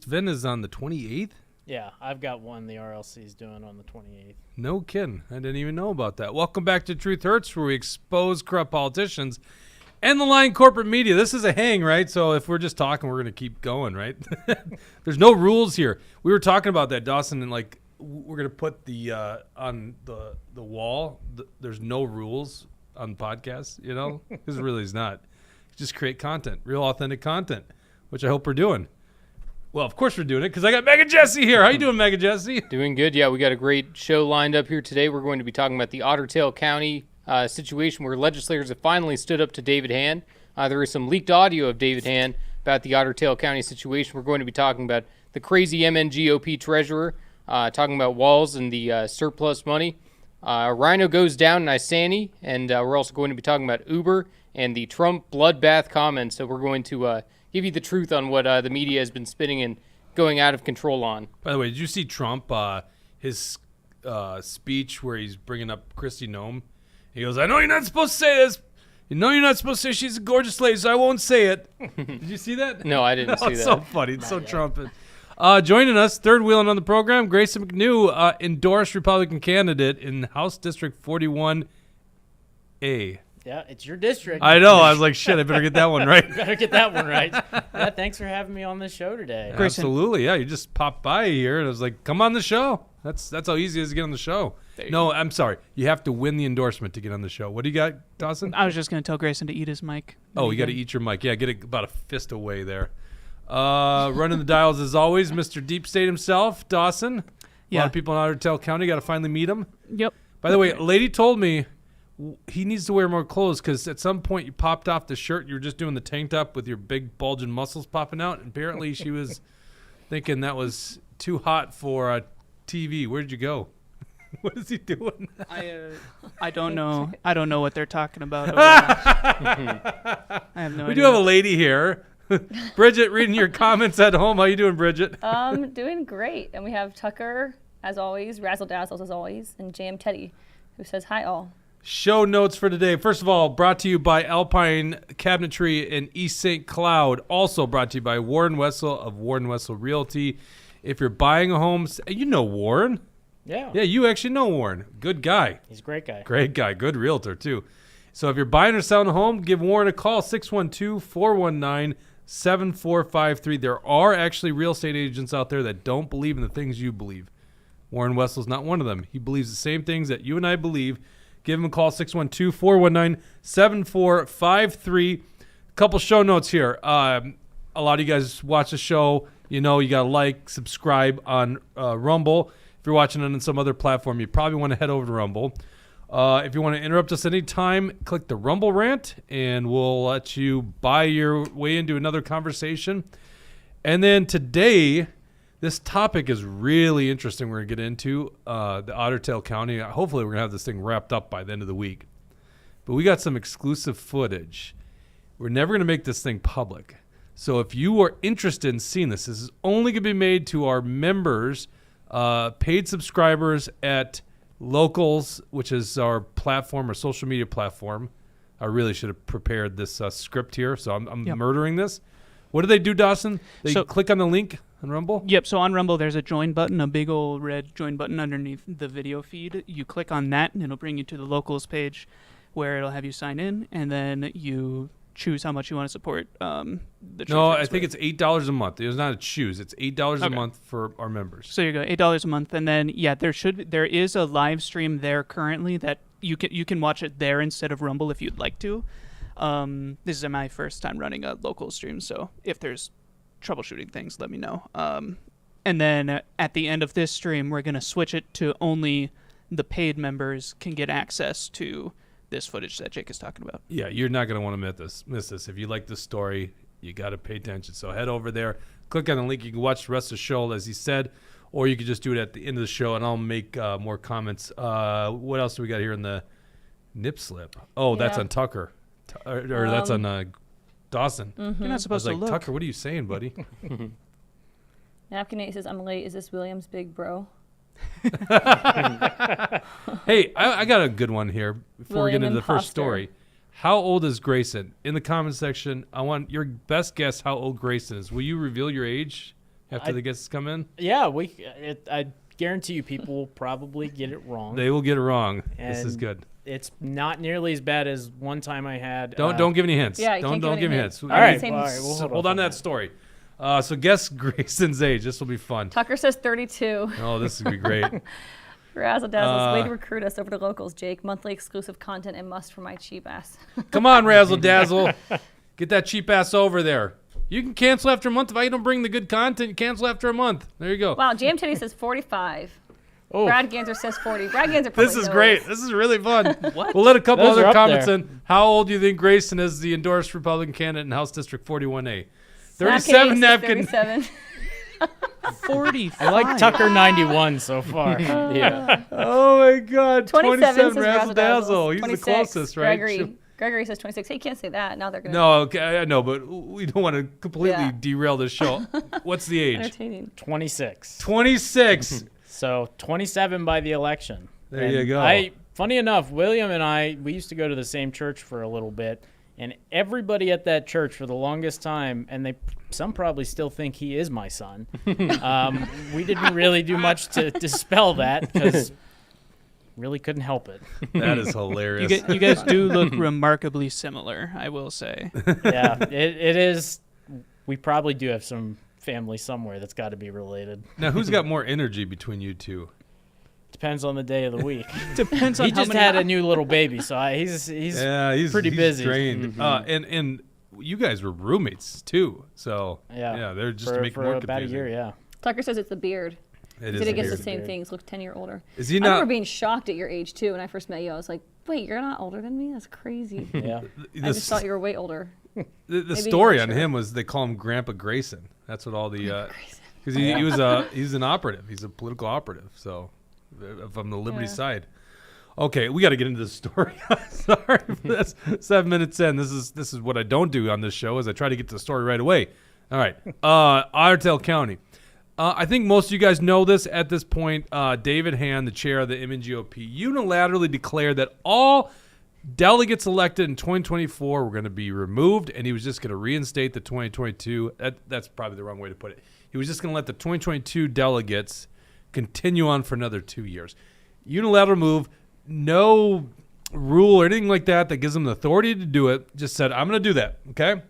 Vin is on the 28th? Yeah, I've got one the RLC is doing on the 28th. No kidding. I didn't even know about that. Welcome back to Truth Hurts, where we expose corrupt politicians and the lying corporate media. This is a hang, right? So if we're just talking, we're going to keep going, right? There's no rules here. We were talking about that, Dawson, and like we're going to put the on the wall. There's no rules on podcasts, you know? Because it really is not. Just create content, real authentic content, which I hope we're doing. Well, of course we're doing it because I got Meg and Jesse here. How you doing, Meg and Jesse? Doing good. Yeah, we got a great show lined up here today. We're going to be talking about the Otter Tail County situation where legislators have finally stood up to David Hann. There is some leaked audio of David Hann about the Otter Tail County situation. We're going to be talking about the crazy MNGOP treasurer, talking about Walz and the surplus money. Rhino goes down in Isani, and we're also going to be talking about Uber and the Trump bloodbath comments. So we're going to give you the truth on what the media has been spinning and going out of control on. By the way, did you see Trump, his speech where he's bringing up Kristi Noem? He goes, I know you're not supposed to say this. You know you're not supposed to say she's a gorgeous lady, so I won't say it. Did you see that? No, I didn't see that. It's so funny. It's so Trump. Joining us, third wheeling on the program, Grayson McNew, endorsed Republican candidate in House District 41A. Yeah, it's your district. I know. I was like, shit, I better get that one right. Better get that one right. Yeah, thanks for having me on the show today. Grayson. Absolutely. Yeah, you just popped by here, and I was like, come on the show. That's how easy it is to get on the show. No, I'm sorry. You have to win the endorsement to get on the show. What do you got, Dawson? I was just going to tell Grayson to eat his mic. Oh, you got to eat your mic. Yeah, get it about a fist away there. Running the dials as always, Mr. Deep State himself, Dawson. A lot of people in Otter Tail County. Got to finally meet him. Yep. By the way, a lady told me he needs to wear more clothes because at some point you popped off the shirt. You were just doing the tank top with your big bulging muscles popping out. And apparently she was thinking that was too hot for TV. Where did you go? What is he doing? I don't know. I don't know what they're talking about. I have no idea. We do have a lady here. Bridget, reading your comments at home. How you doing, Bridget? Doing great. And we have Tucker, as always, Razzle Dazzles, as always, and Jam Teddy, who says hi all. Show notes for today. First of all, brought to you by Alpine Cabinetry in East St. Cloud. Also brought to you by Warren Wessel of Warren Wessel Realty. If you're buying a home, you know Warren. Yeah. Yeah, you actually know Warren. Good guy. He's a great guy. Great guy. Good realtor, too. So if you're buying or selling a home, give Warren a call, 612-419-7453. There are actually real estate agents out there that don't believe in the things you believe. Warren Wessel's not one of them. He believes the same things that you and I believe. Give him a call, 612-419-7453. A couple show notes here. A lot of you guys watch the show. You know you got to like, subscribe on Rumble. If you're watching it on some other platform, you probably want to head over to Rumble. If you want to interrupt us anytime, click the Rumble rant, and we'll let you buy your way into another conversation. And then today, this topic is really interesting. We're going to get into the Otter Tail County. Hopefully, we're going to have this thing wrapped up by the end of the week. But we got some exclusive footage. We're never going to make this thing public. So if you are interested in seeing this, this is only going to be made to our members, paid subscribers at Locals, which is our platform, our social media platform. I really should have prepared this script here, so I'm murdering this. What do they do, Dawson? They click on the link on Rumble? Yep, so on Rumble, there's a join button, a big old red join button underneath the video feed. You click on that, and it'll bring you to the Locals page where it'll have you sign in, and then you choose how much you want to support the No, I think it's $8 a month. It's not a choose. It's $8 a month for our members. So you go $8 a month, and then there is a live stream there currently that you can watch it there instead of Rumble if you'd like to. This is my first time running a local stream, so if there's troubleshooting things, let me know. And then at the end of this stream, we're gonna switch it to only the paid members can get access to this footage that Jake is talking about. Yeah, you're not going to want to miss this. If you like this story, you got to pay attention. So head over there, click on the link. You can watch the rest of the show, as he said, or you could just do it at the end of the show, and I'll make more comments. What else do we got here in the nip slip? Oh, that's on Tucker. Or that's on Dawson. Mm-hmm. You're not supposed to look. Tucker, what are you saying, buddy? Napkin 8 says, I'm late. Is this William's big bro? Hey, I got a good one here before we get into the first story. How old is Grayson? In the comment section, I want your best guess how old Grayson is. Will you reveal your age, after the guests come in? Yeah, I guarantee you people will probably get it wrong. They will get it wrong. This is And good. It's not nearly as bad as one time I had. Don't give any hints. Yeah, you don't can't give any give me hints. hints. All right, Same- all right, we'll Hold on to that story. So guess Grayson's age. This will be fun. Tucker says 32. Oh, this is gonna be great. Razzle dazzles. Way to recruit us over to locals, Jake. Monthly exclusive content and must for my cheap ass. Come on, Razzle Dazzle. Get that cheap ass over there. You can cancel after a month. If I don't bring the good content, you cancel after a month. There you go. Wow, Jam Teddy says 45. Oh, Brad Ganser says 40. Brad Ganser probably This is knows. great. This is really fun. We'll let a couple Those are other up comments there. in. How old do you think Grayson is the endorsed Republican candidate in House District 41A? Snap 37 Cakes is napkin. 37. 40. I like Tucker 91 so far. Yeah. Oh my God. 27 says Razzle Dazzle. He's 26, the closest, right? Gregory says 26. Hey, you can't say that. Now they're going to No, okay, I know, but we don't want to completely Yeah. derail this show. What's the age? entertaining. 26. 26. So 27 by the election. There you go. Funny enough, William and I, we used to go to the same church for a little bit, and everybody at that church for the longest time, and some probably still think he is my son. We didn't really do much to dispel that because really couldn't help it. That is hilarious. You guys do look remarkably similar, I will say. Yeah, it is. We probably do have some family somewhere that's got to be related. Now, who's got more energy between you two? Depends on the day of the week. Depends on He how just many. had a new little baby, so he's pretty busy. Drained. And you guys were roommates too, so Yeah. they're just for, to make it for more about a confusing. year, yeah. Tucker says it's the beard. It He is said a it gets beard. the same Beard. things. Look 10 years older. Is he I remember not? being shocked at your age too. When I first met you, I was like, "Wait, you're not older than me? That's crazy." Yeah. I just thought you were way older. The Maybe story you're on sure. him was they call him Grandpa Grayson. That's what all the because he's an operative. He's a political operative. So from the Liberty Yeah. side. Okay, we got to get into this story. Sorry for this. 7 minutes in. This is what I don't do on this show is I try to get to the story right away. All right, Otter Tail County. I think most of you guys know this at this point. David Hann, the chair of the MNGOP, unilaterally declared that all delegates elected in 2024 were going to be removed, and he was just going to reinstate the 2022. That's probably the wrong way to put it. He was just going to let the 2022 delegates continue on for another 2 years. Unilateral move, no rule or anything like that gives him the authority to do it. Just said, I'm going to do that, okay?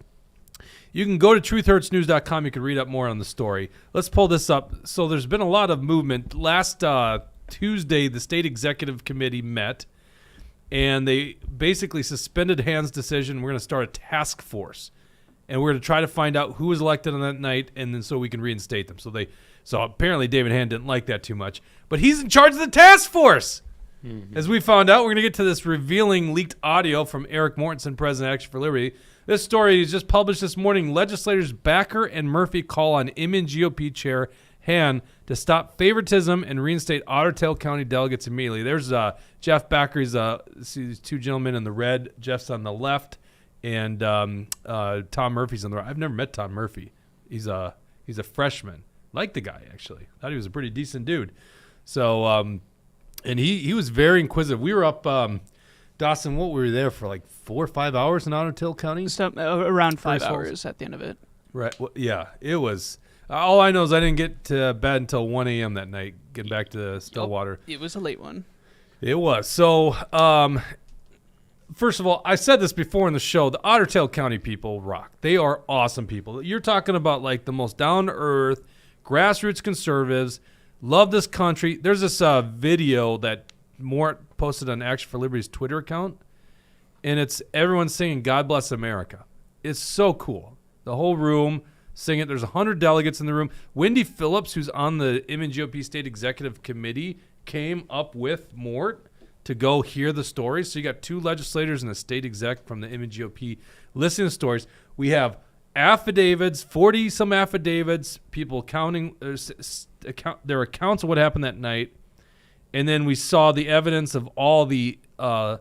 You can go to truthhurtsnews.com. You can read up more on the story. Let's pull this up. So there's been a lot of movement. Last Tuesday, the state executive committee met, and they basically suspended Hann's decision. We're going to start a task force, and we're going to try to find out who was elected on that night, and then so we can reinstate them. So apparently David Hann didn't like that too much, but he's in charge of the task force. As we found out, we're going to get to this revealing leaked audio from Eric Mortensen, President of Action for Liberty. This story is just published this morning. Legislators Backer and Murphy call on MNGOP Chair Hann to stop favoritism and reinstate Otter Tail County delegates immediately. There's Jeff Backer. See these two gentlemen in the red. Jeff's on the left, and Tom Murphy's on the right. I've never met Tom Murphy. He's a freshman. Like the guy, actually. Thought he was a pretty decent dude. So, and he was very inquisitive. We were up, Dawson, we were there for like 4 or 5 hours in Otter Tail County? Around 5 Nice holes. hours at the end of it. Right. Well, yeah, it was. All I know is I didn't get to bed until 1 a.m. that night, getting back to Stillwater. It was a late one. It was. So, first of all, I said this before in the show. The Otter Tail County people rock. They are awesome people. You're talking about like the most down-to-earth, grassroots conservatives, love this country. There's this video that Mort posted on Action for Liberty's Twitter account, and it's everyone singing God Bless America. It's so cool. The whole room singing it. There's 100 delegates in the room. Wendy Phillips, who's on the MNGOP State Executive Committee, came up with Mort to go hear the stories. So you got 2 legislators and a state exec from the MNGOP listening to stories. We have affidavits, 40-some affidavits, people counting their accounts of what happened that night. And then we saw the evidence of all the, what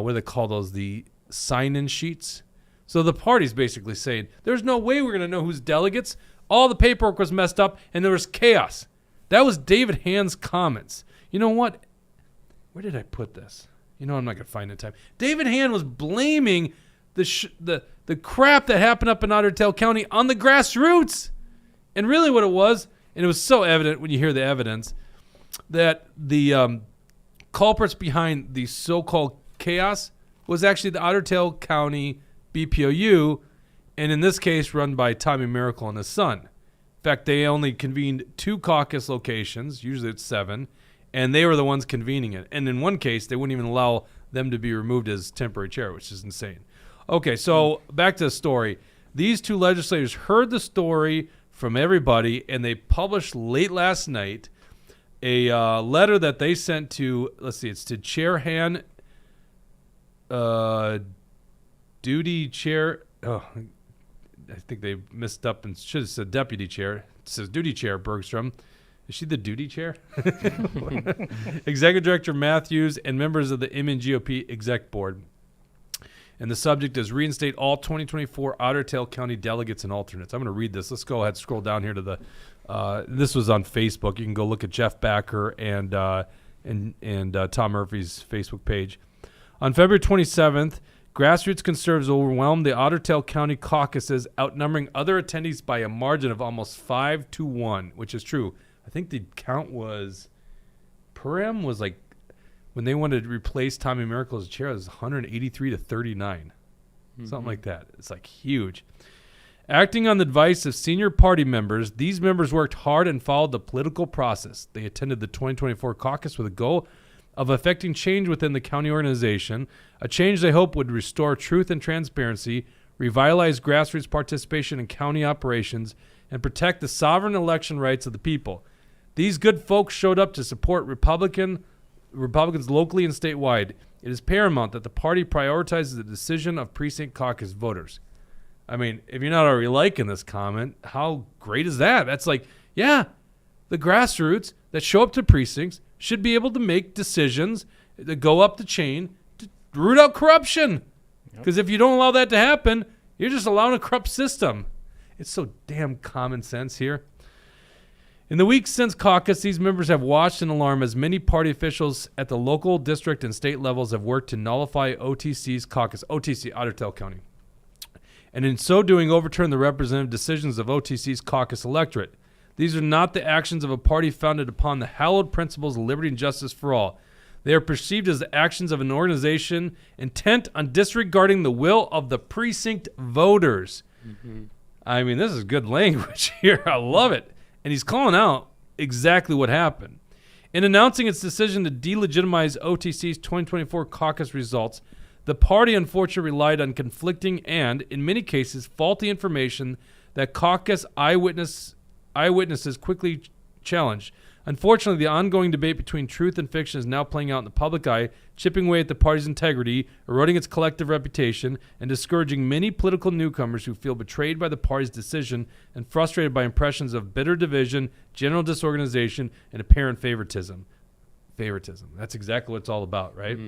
do they call those, the sign-in sheets. So the party's basically saying, there's no way we're going to know who's delegates. All the paperwork was messed up, and there was chaos. That was David Hann's comments. You know what? Where did I put this? I'm not going to find it in time. David Hann was blaming the crap that happened up in Otter Tail County on the grassroots. And really what it was, and it was so evident when you hear the evidence, that the culprits behind the so-called chaos was actually the Otter Tail County BPOU, and in this case run by Tommy Miracle and his son. In fact, they only convened 2 caucus locations, usually it's 7, and they were the ones convening it. And in one case, they wouldn't even allow them to be removed as temporary chair, which is insane. Okay, so back to the story. These 2 legislators heard the story from everybody, and they published late last night a letter that they sent to, let's see, it's to Chair Hann, duty chair. Oh, I think they messed up and should have said deputy chair. It says duty chair Bergstrom. Is she the duty chair? Executive Director Matthews and members of the MNGOP Exec Board. And the subject is reinstate all 2024 Otter Tail County delegates and alternates. I'm going to read this. Let's go ahead, scroll down here to the. This was on Facebook. You can go look at Jeff Backer and Tom Murphy's Facebook page. On February 27th, grassroots conservatives overwhelmed the Otter Tail County caucuses, outnumbering other attendees by a margin of almost 5-1, which is true. I think the count was, Purim was like, when they wanted to replace Tommy Miracle as chair, it was 183-39. Something like that. It's like huge. Acting on the advice of senior party members, these members worked hard and followed the political process. They attended the 2024 caucus with a goal of effecting change within the county organization, a change they hope would restore truth and transparency, revitalize grassroots participation in county operations, and protect the sovereign election rights of the people. These good folks showed up to support Republicans locally and statewide. It is paramount that the party prioritizes the decision of precinct caucus voters. I mean, if you're not already liking this comment, how great is that? That's like, yeah, the grassroots that show up to precincts should be able to make decisions that go up the chain to root out corruption. Because if you don't allow that to happen, you're just allowing a corrupt system. It's so damn common sense here. In the weeks since caucus, these members have watched in alarm as many party officials at the local, district, and state levels have worked to nullify OTC's caucus, OTC, Otter Tail County, and in so doing overturn the representative decisions of OTC's caucus electorate. These are not the actions of a party founded upon the hallowed principles of liberty and justice for all. They are perceived as the actions of an organization intent on disregarding the will of the precinct voters. I mean, this is good language here. I love it. And he's calling out exactly what happened. In announcing its decision to delegitimize OTC's 2024 caucus results, the party unfortunately relied on conflicting and, in many cases, faulty information that caucus eyewitnesses quickly challenged. Unfortunately, the ongoing debate between truth and fiction is now playing out in the public eye, chipping away at the party's integrity, eroding its collective reputation, and discouraging many political newcomers who feel betrayed by the party's decision and frustrated by impressions of bitter division, general disorganization, and apparent favoritism. That's exactly what it's all about, right?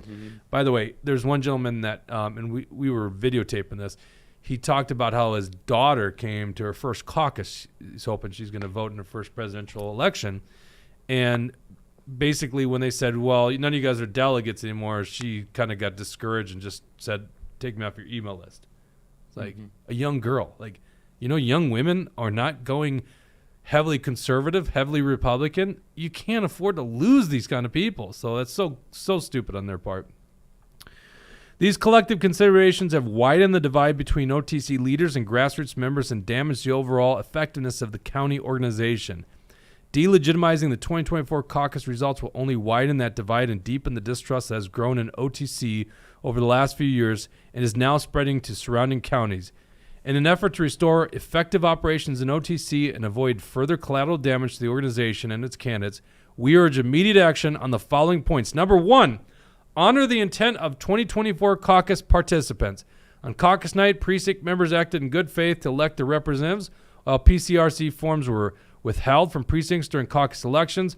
By the way, there's one gentleman that, and we were videotaping this, he talked about how his daughter came to her first caucus. He's hoping she's going to vote in her first presidential election. And basically when they said, well, none of you guys are delegates anymore, she kind of got discouraged and just said, take me off your email list. It's like a young girl. Like, young women are not going heavily conservative, heavily Republican. You can't afford to lose these kind of people. So that's so stupid on their part. These collective considerations have widened the divide between OTC leaders and grassroots members and damaged the overall effectiveness of the county organization. Delegitimizing the 2024 caucus results will only widen that divide and deepen the distrust that has grown in OTC over the last few years and is now spreading to surrounding counties. In an effort to restore effective operations in OTC and avoid further collateral damage to the organization and its candidates, we urge immediate action on the following points. Number 1, honor the intent of 2024 caucus participants. On caucus night, precinct members acted in good faith to elect their representatives, while PCRC forms were withheld from precincts during caucus elections.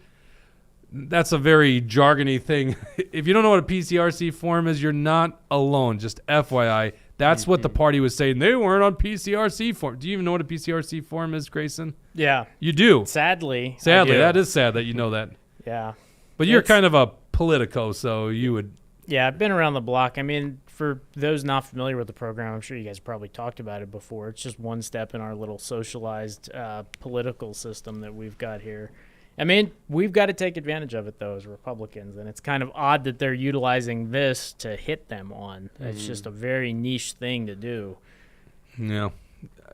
That's a very jargony thing. If you don't know what a PCRC form is, you're not alone. Just FYI. That's what the party was saying. They weren't on PCRC form. Do you even know what a PCRC form is, Grayson? Yeah. You do. Sadly. That is sad that you know that. Yeah. But you're kind of a politico, so you would. Yeah, I've been around the block. I mean, for those not familiar with the program, I'm sure you guys probably talked about it before. It's just one step in our little socialized political system that we've got here. I mean, we've got to take advantage of it, though, as Republicans, and it's kind of odd that they're utilizing this to hit them on. It's just a very niche thing to do. Yeah,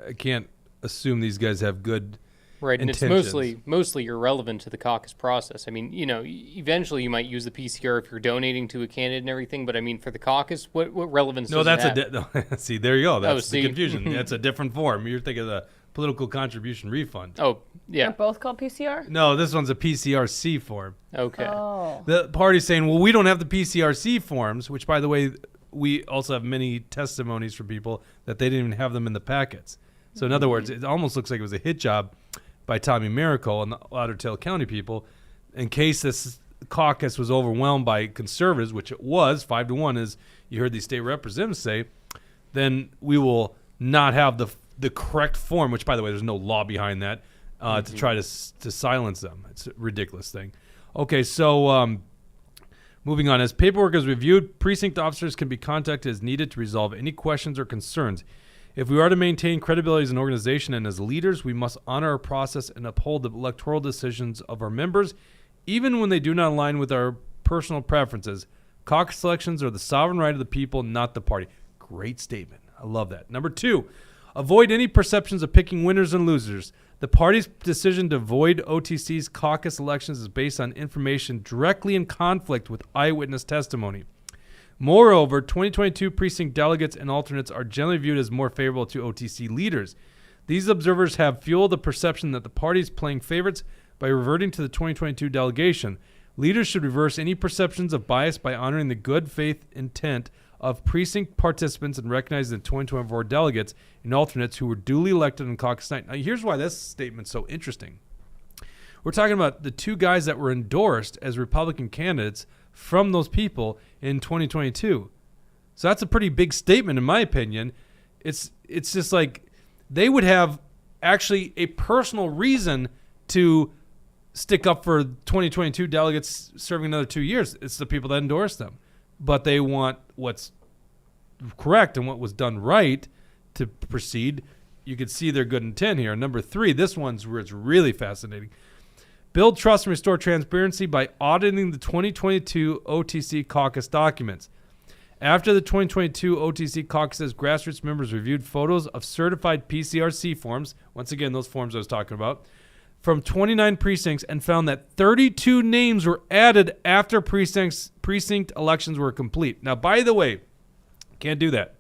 I can't assume these guys have good Right, and intentions. it's mostly irrelevant to the caucus process. I mean, eventually you might use the PCR if you're donating to a candidate and everything, but I mean, for the caucus, what relevance No, does that's it have? no, see, there you go. That's the see. confusion. That's a different form. You're thinking of the political contribution refund. Oh, yeah. They're both called PCR? No, this one's a PCRC form. Okay. Oh. The party's saying, well, we don't have the PCRC forms, which, by the way, we also have many testimonies from people that they didn't even have them in the packets. So, in other words, it almost looks like it was a hit job by Tommy Miracle and the Otter Tail County people in case this caucus was overwhelmed by conservatives, which it was, 5-1, as you heard these state representatives say, then we will not have the correct form, which, by the way, there's no law behind that, to try to silence them. It's a ridiculous thing. Okay, so moving on. As paperwork is reviewed, precinct officers can be contacted as needed to resolve any questions or concerns. If we are to maintain credibility as an organization and as leaders, we must honor our process and uphold the electoral decisions of our members, even when they do not align with our personal preferences. Caucus elections are the sovereign right of the people, not the party. Great statement. I love that. Number 2, avoid any perceptions of picking winners and losers. The party's decision to avoid OTC's caucus elections is based on information directly in conflict with eyewitness testimony. Moreover, 2022 precinct delegates and alternates are generally viewed as more favorable to OTC leaders. These observers have fueled the perception that the party is playing favorites by reverting to the 2022 delegation. Leaders should reverse any perceptions of bias by honoring the good faith intent of precinct participants and recognizing the 2024 delegates and alternates who were duly elected on caucus night. Now, here's why this statement's so interesting. We're talking about the 2 guys that were endorsed as Republican candidates from those people in 2022. So that's a pretty big statement, in my opinion. It's just like they would have actually a personal reason to stick up for 2022 delegates serving another 2 years. It's the people that endorse them. But they want what's correct and what was done right to proceed. You could see their good intent here. Number 3, this one's where it's really fascinating. Build trust and restore transparency by auditing the 2022 OTC caucus documents. After the 2022 OTC caucus's grassroots members reviewed photos of certified PCRC forms, once again, those forms I was talking about, from 29 precincts and found that 32 names were added after precinct elections were complete. Now, by the way, can't do that.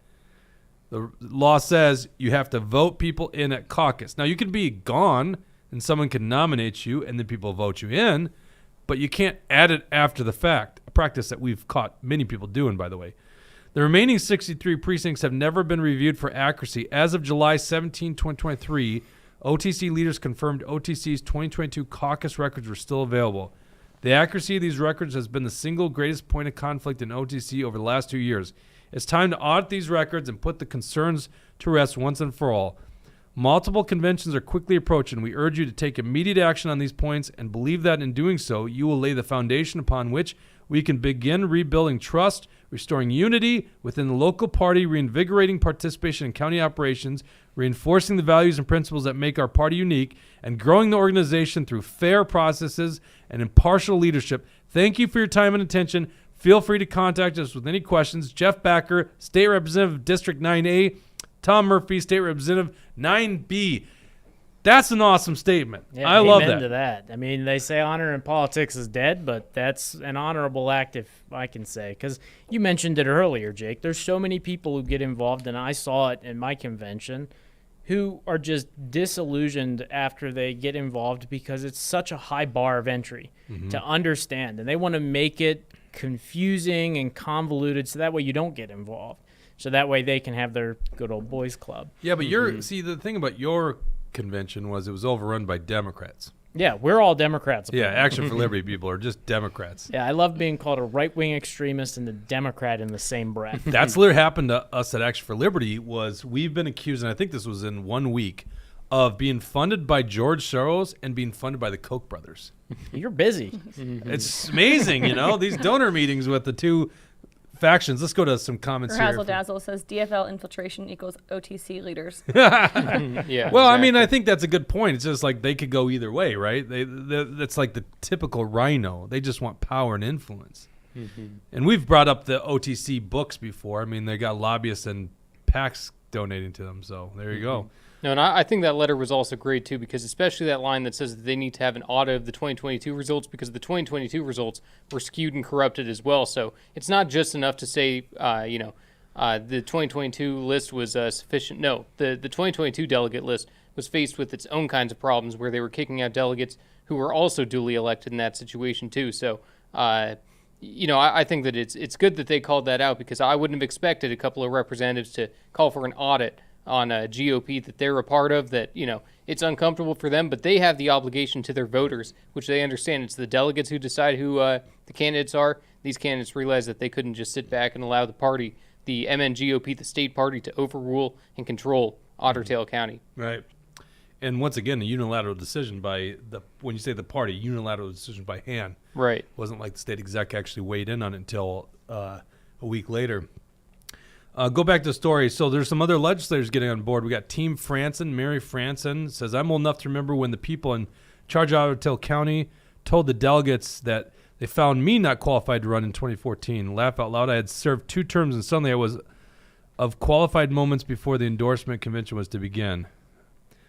The law says you have to vote people in at caucus. Now, you can be gone and someone can nominate you and then people vote you in, but you can't add it after the fact, a practice that we've caught many people doing, by the way. The remaining 63 precincts have never been reviewed for accuracy. As of July 17, 2023, OTC leaders confirmed OTC's 2022 caucus records were still available. The accuracy of these records has been the single greatest point of conflict in OTC over the last 2 years. It's time to audit these records and put the concerns to rest once and for all. Multiple conventions are quickly approaching. We urge you to take immediate action on these points and believe that in doing so, you will lay the foundation upon which we can begin rebuilding trust, restoring unity within the local party, reinvigorating participation in county operations, reinforcing the values and principles that make our party unique, and growing the organization through fair processes and impartial leadership. Thank you for your time and attention. Feel free to contact us with any questions. Jeff Backer, State Representative District 9A. Tom Murphy, State Representative 9B. That's an awesome statement. Yeah, I love amen that. to that. I mean, they say honor in politics is dead, but that's an honorable act, if I can say. Because you mentioned it earlier, Jake. There's so many people who get involved, and I saw it in my convention, who are just disillusioned after they get involved because it's such a high bar of entry to understand. And they want to make it confusing and convoluted so that way you don't get involved. So that way they can have their good old boys club. Yeah, but see, the thing about your convention was it was overrun by Democrats. Yeah, we're all Democrats. Yeah, Action for Liberty people are just Democrats. Yeah, I love being called a right-wing extremist and a Democrat in the same breath. That's literally happened to us at Action for Liberty. Was we've been accused, and I think this was in 1 week, of being funded by George Soros and being funded by the Koch brothers. You're busy. It's amazing, these donor meetings with the two factions. Let's go to some comments here. Razzle Dazzle says DFL infiltration equals OTC leaders. Yeah. Well, I mean, I think that's a good point. It's just like they could go either way, right? That's like the typical rhino. They just want power and influence. And we've brought up the OTC books before. I mean, they got lobbyists and PACs donating to them. So there you go. No, and I think that letter was also great, too, because especially that line that says that they need to have an audit of the 2022 results because the 2022 results were skewed and corrupted as well. So it's not just enough to say, the 2022 list was sufficient. No, the 2022 delegate list was faced with its own kinds of problems where they were kicking out delegates who were also duly elected in that situation, too. So, I think that it's good that they called that out because I wouldn't have expected a couple of representatives to call for an audit on a GOP that they're a part of, that, it's uncomfortable for them, but they have the obligation to their voters, which they understand. It's the delegates who decide who the candidates are. These candidates realize that they couldn't just sit back and allow the party, the MNGOP, the state party, to overrule and control Otter Tail County. Right. And once again, a unilateral decision by when you say the party, unilateral decision by Hann. Right. It wasn't like the state exec actually weighed in on it until a week later. Go back to the story. So there's some other legislators getting on board. We got Team Franson. Mary Franson says, I'm old enough to remember when the people in charge of Otter Tail County told the delegates that they found me not qualified to run in 2014. Laugh out loud. I had served 2 terms and suddenly I was of qualified moments before the endorsement convention was to begin.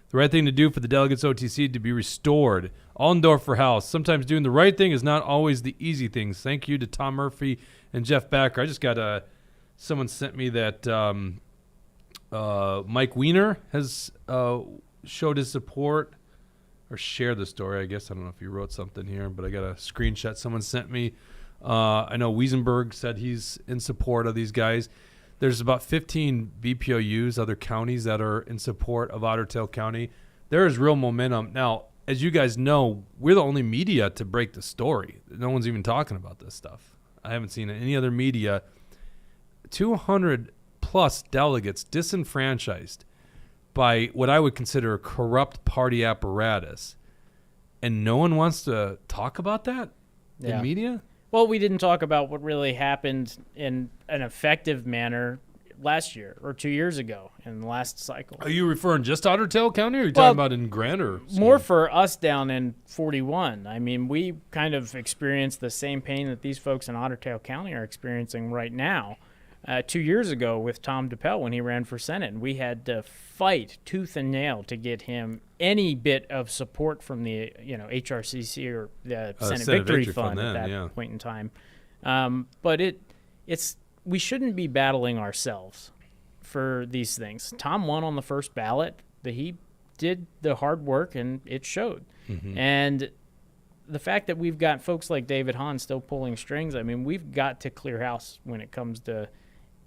The right thing to do for the delegates OTC to be restored. Allendorfer House. Sometimes doing the right thing is not always the easy things. Thank you to Tom Murphy and Jeff Backer. I just got someone sent me that Mike Weiner has showed his support or shared the story. I guess I don't know if you wrote something here, but I got a screenshot someone sent me. I know Wiesenberg said he's in support of these guys. There's about 15 BPOUs, other counties that are in support of Otter Tail County. There is real momentum. Now, as you guys know, we're the only media to break the story. No one's even talking about this stuff. I haven't seen any other media. 200 plus delegates disenfranchised by what I would consider a corrupt party apparatus. And no one wants to talk about that in media? Well, we didn't talk about what really happened in an effective manner last year or 2 years ago in the last cycle. Are you referring just to Otter Tail County, or are you talking about in grander scheme? More for us down in 41. I mean, we kind of experienced the same pain that these folks in Otter Tail County are experiencing right now. 2 years ago with Tom DePel when he ran for Senate, and we had to fight tooth and nail to get him any bit of support from the HRCC or the Senate Victory Fund at that point in time. But we shouldn't be battling ourselves for these things. Tom won on the first ballot. He did the hard work, and it showed. Mm-hmm. And the fact that we've got folks like David Hann still pulling strings, I mean, we've got to clear house when it comes to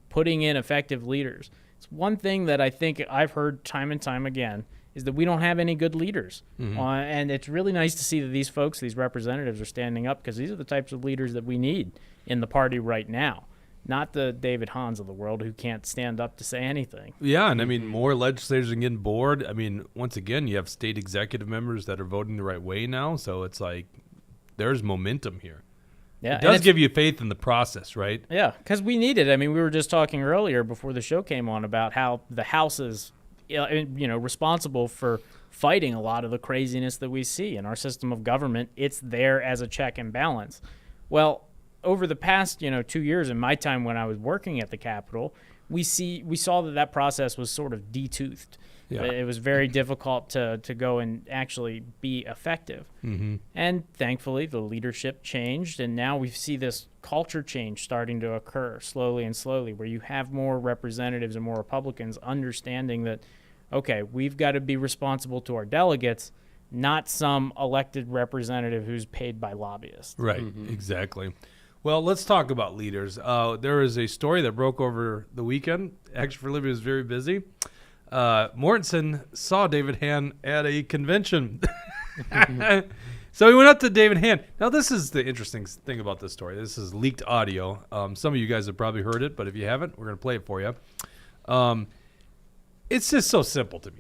putting in effective leaders. It's one thing that I think I've heard time and time again is that we don't have any good leaders. Mm-hmm. And it's really nice to see that these folks, these representatives, are standing up, because these are the types of leaders that we need in the party right now, not the David Hans of the world who can't stand up to say anything. Yeah, and I mean, more legislators are getting bored. I mean, once again, you have state executive members that are voting the right way now, so it's like there's momentum here. Yeah, it does give you faith in the process, right? Yeah, because we need it. I mean, we were just talking earlier before the show came on about how the House is, responsible for fighting a lot of the craziness that we see in our system of government. It's there as a check and balance. Well, over the past, 2 years in my time when I was working at the Capitol, we saw that process was sort of detoothed. Yeah. It was very difficult to go and actually be effective. Mm-hmm. And thankfully, the leadership changed, and now we see this culture change starting to occur slowly and slowly, where you have more representatives and more Republicans understanding that, okay, we've got to be responsible to our delegates, not some elected representative who's paid by lobbyists. Right, exactly. Well, let's talk about leaders. There is a story that broke over the weekend. Actually, for Libby was very busy. Mortensen saw David Hann at a convention. So he went up to David Hann. Now, this is the interesting thing about this story. This is leaked audio. Some of you guys have probably heard it, but if you haven't, we're going to play it for you. It's just so simple to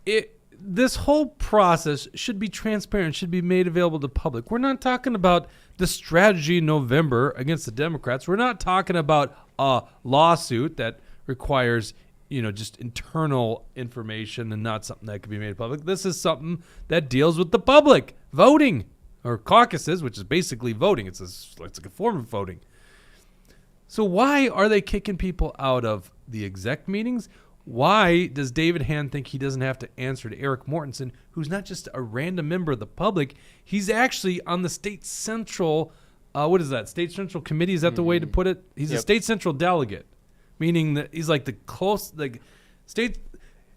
me. this whole process should be transparent, should be made available to the public. We're not talking about the strategy in November against the Democrats. We're not talking about a lawsuit that requires, just internal information and not something that could be made public. This is something that deals with the public, voting, or caucuses, which is basically voting. It's like a form of voting. So why are they kicking people out of the exec meetings? Why does David Hann think he doesn't have to answer to Eric Mortensen, who's not just a random member of the public? He's actually on the state central, what is that? State central committee? Is that the way to put it? He's a state central delegate, meaning that he's like the state.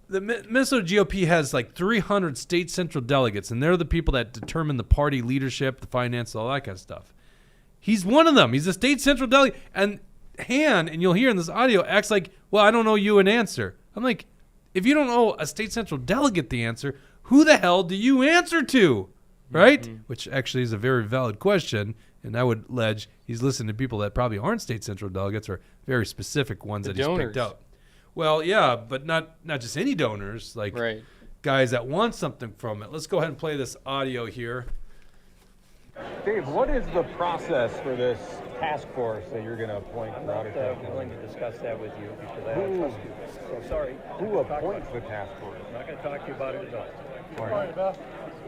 The Minnesota GOP has like 300 state central delegates, and they're the people that determine the party leadership, the finance, all that kind of stuff. He's one of them. He's a state central delegate. And Hann, and you'll hear in this audio, acts like, well, I don't know you an answer. I'm like, if you don't know a state central delegate the answer, who the hell do you answer to? Right? Mm-hmm. Which actually is a very valid question. And I would allege he's listening to people that probably aren't state central delegates or very specific ones that he's picked out. Well, yeah, but not just any donors, like guys that want something from it. Let's go ahead and play this audio here. Dave, what is the process for this task force that you're going to appoint for Otter Tail County? I'm willing to discuss that with you because I don't trust you. So sorry. Who appoints the task force? I'm not going to talk to you about it at all. All right.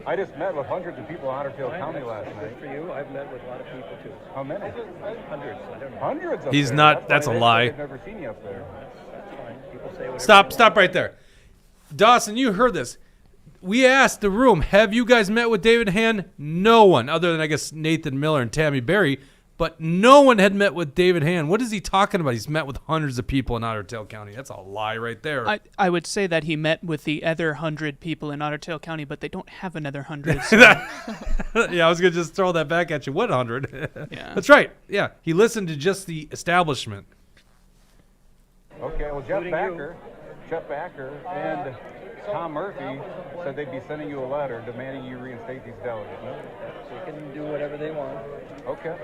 I just met with hundreds of people in Otter Tail County last Good night. for you. I've met with a lot of people too. How many? Hundreds. I don't know. Hundreds up He's there. not. That's a lie. I've never seen you up there. That's fine. People say whatever. Stop right there. Dawson, you heard this. We asked the room, have you guys met with David Hann? No one, other than I guess Nathan Miller and Tammy Berry, but no one had met with David Hann. What is he talking about? He's met with hundreds of people in Otter Tail County. That's a lie right there. I would say that he met with the other 100 people in Otter Tail County, but they don't have another 100. So. Yeah, I was going to just throw that back at you. What 100? Yeah. That's right. Yeah, he listened to just the establishment. Okay, well, Jeff Backer and Tom Murphy said they'd be sending you a letter demanding you reinstate these delegates. They can do whatever they want. Okay.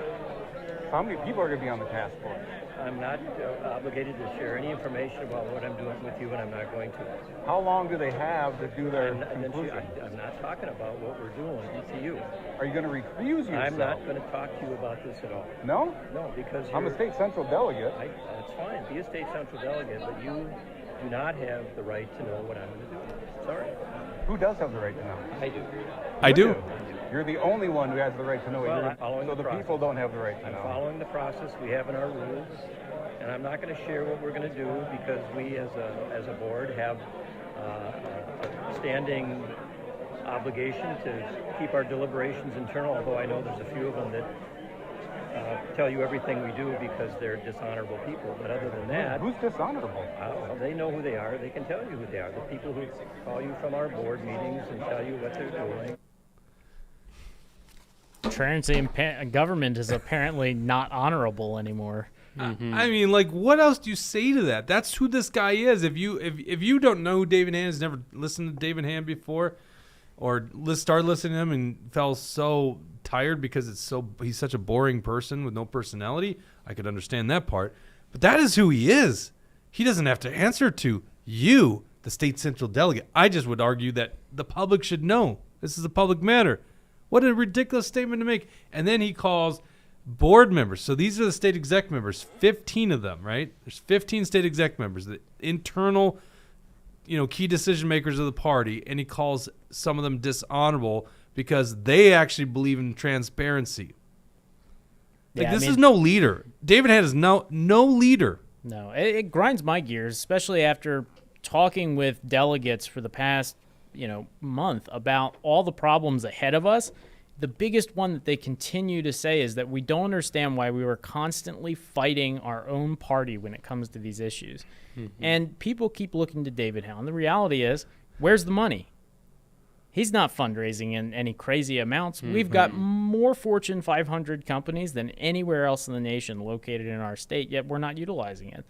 How many people are going to be on the task force? I'm not obligated to share any information about what I'm doing with you, and I'm not going to. How long do they have to do their conclusion? I'm not talking about what we're doing to you. Are you going to recuse yourself? I'm not going to talk to you about this at all. No? No, because I'm a state central delegate. That's fine. Be a state central delegate, but you do not have the right to know what I'm going to do. Sorry. Who does have the right to know? I do. I do. You're the only one who has the right to know. Well, I'm following so the the process. people don't have the right to know. I'm following the process we have in our rules, and I'm not going to share what we're going to do because we, as a board, have a standing obligation to keep our deliberations internal. Although I know there's a few of them that tell you everything we do because they're dishonorable people. But other than that, who's dishonorable? Well, they know who they are. They can tell you who they are. The people who call you from our board meetings and tell you what they're doing. Transparency in government is apparently not honorable anymore. Mm-hmm. I mean, like, what else do you say to that? That's who this guy is. If you don't know who David Hann is, never listened to David Hann before, or started listening to him and felt so tired because he's such a boring person with no personality, I could understand that part. But that is who he is. He doesn't have to answer to you, the state central delegate. I just would argue that the public should know. This is a public matter. What a ridiculous statement to make. And then he calls board members. So these are the state exec members, 15 of them, right? There's 15 state exec members, the internal, key decision makers of the party, and he calls some of them dishonorable because they actually believe in transparency. This is no leader. David Hann is no leader. No, it grinds my gears, especially after talking with delegates for the past month about all the problems ahead of us. The biggest one that they continue to say is that we don't understand why we were constantly fighting our own party when it comes to these issues. Mm-hmm. And people keep looking to David Hann. The reality is, where's the money? He's not fundraising in any crazy amounts. Mm-hmm. We've got more Fortune 500 companies than anywhere else in the nation located in our state, yet we're not utilizing it.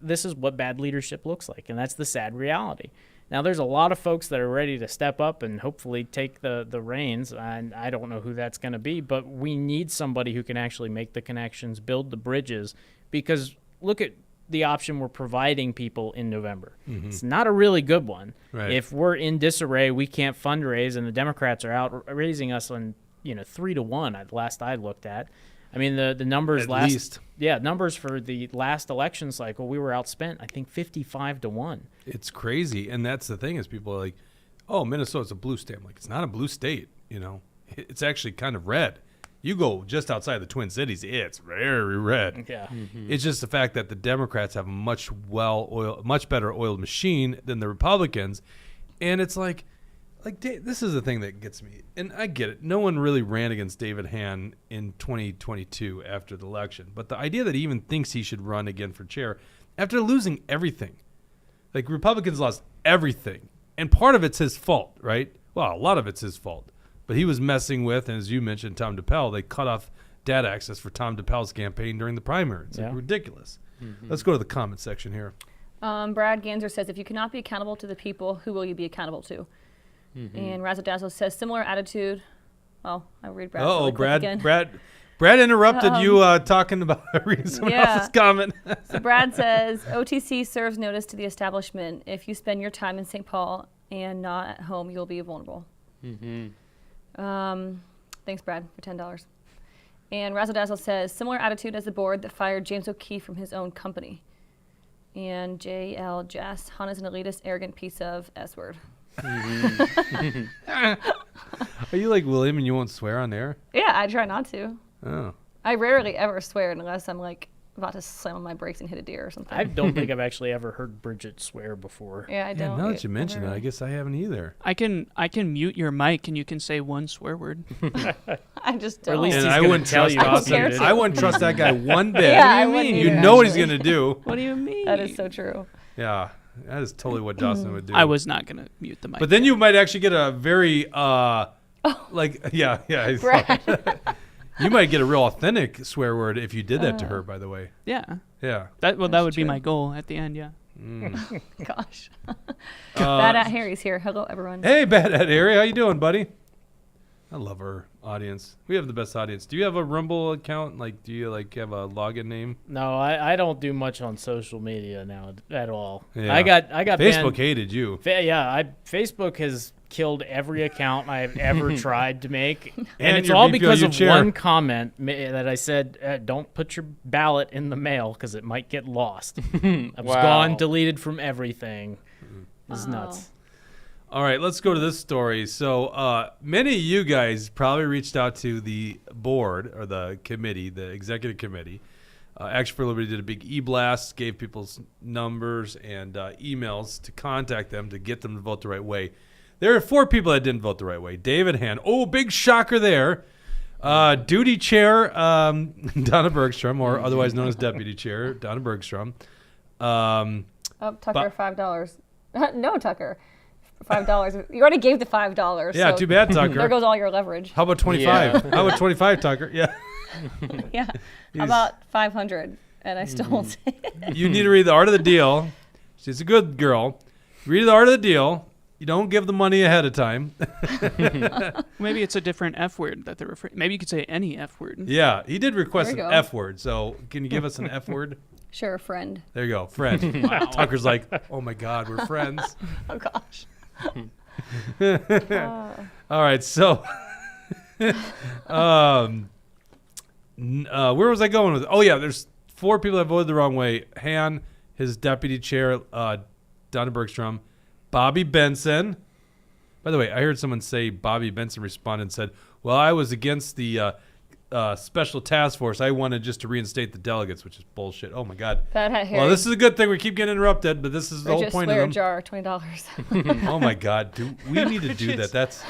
This is what bad leadership looks like, and that's the sad reality. Now, there's a lot of folks that are ready to step up and hopefully take the reins, and I don't know who that's going to be, but we need somebody who can actually make the connections, build the bridges, because look at the option we're providing people in November. It's not a really good one. Right. If we're in disarray, we can't fundraise, and the Democrats are out raising us on 3-1 at last I looked at. I mean, the numbers At last least. numbers for the last election cycle, we were outspent, I think 55-1. It's crazy. And that's the thing is people are like, oh, Minnesota's a blue state. I'm like, it's not a blue state, It's actually kind of red. You go just outside the Twin Cities, it's very red. Yeah. It's just the fact that the Democrats have a much better oiled machine than the Republicans. And it's like this is the thing that gets me. And I get it. No one really ran against David Hann in 2022 after the election. But the idea that he even thinks he should run again for chair after losing everything. Like, Republicans lost everything. And part of it's his fault, right? Well, a lot of it's his fault. But he was messing with, and as you mentioned, Tom DePel. They cut off data access for Tom DePel's campaign during the primary. It's like ridiculous. Let's go to the comment section here. Brad Ganser says, if you cannot be accountable to the people, who will you be accountable to? And Razzle Dazzle says, similar attitude. Oh, I'll read Brad. Oh, really quick again. Brad interrupted you talking about reading someone else's comment. So Brad says, OTC serves notice to the establishment. If you spend your time in St. Paul and not at home, you'll be vulnerable. Thanks, Brad, for $10. And Razzle Dazzle says, similar attitude as the board that fired James O'Keefe from his own company. And JL Jess, Han is an elitist, arrogant piece of S-word. Are you like William and you won't swear on air? Yeah, I try not to. Oh. I rarely ever swear unless I'm like about to slam on my brakes and hit a deer or something. I don't think I've actually ever heard Bridget swear before. Yeah, I don't. Now that you mention it, I guess I haven't either. I can mute your mic and you can say one swear word. I just Or don't. at least And he's I gonna wouldn't tell trust you. Austin. how to do it. I wouldn't trust that guy one bit. Yeah, what I do you wouldn't mean? You either, know what he's actually. going to do. What do you mean? That is so true. Yeah, that is totally what Dawson would do. I was not gonna mute the mic. But then you might actually get a very, Brad. You might get a real authentic swear word if you did that to her, by the way. yeah, Yeah. that would That's be true. my goal at the end. Yeah. Gosh. Bad at Harry's here. Hello, everyone. Hey, Bad at Harry. How you doing, buddy? I love our audience. We have the best audience. Do you have a Rumble account? Like, do you have a login name? No, I don't do much on social media now at all. Yeah. I got Facebook banned. hated you. Facebook has killed every account I've ever tried to make, and it's your all VPOU because of chair. one comment that I said, don't put your ballot in the mail because it might get lost. I was Wow. gone, deleted from everything. It's nuts. All right, let's go to this story. So many of you guys probably reached out to the board or the committee, the executive committee. Action for Liberty did a big e-blast, gave people's numbers and emails to contact them to get them to vote the right way. There are 4 people that didn't vote the right way. David Hann. Oh, big shocker there. Duty Chair Donna Bergstrom, or otherwise known as Deputy Chair Donna Bergstrom. Oh, Tucker, $5. No, Tucker. $5. You already gave the $5. Yeah, so too bad, Tucker. There goes all your leverage. How about 25? How about 25, Tucker? Yeah. Yeah. How about 500? And I still won't say it. You need to read The Art of the Deal. She's a good girl. Read The Art of the Deal. You don't give the money ahead of time. Maybe it's a different F word that they're referring. Maybe you could say any F word. Yeah, he did request There an you go. F word. So can you give us an F word? Sure, friend. There you go, friend. Tucker's like, oh my God, we're friends. Oh, gosh. All right, so where was I going with it? Oh, yeah, there's 4 people that voted the wrong way. Han, his deputy chair, Donna Bergstrom, Bobby Benson. By the way, I heard someone say Bobby Benson responded and said, well, I was against the special task force. I wanted just to reinstate the delegates, which is bullshit. Oh, my God. Bad hat Harry. Well, this is a good thing. We keep getting interrupted, but this is the whole Bridget point swear of them. jar, $20. Oh, my God. We need to do that. That's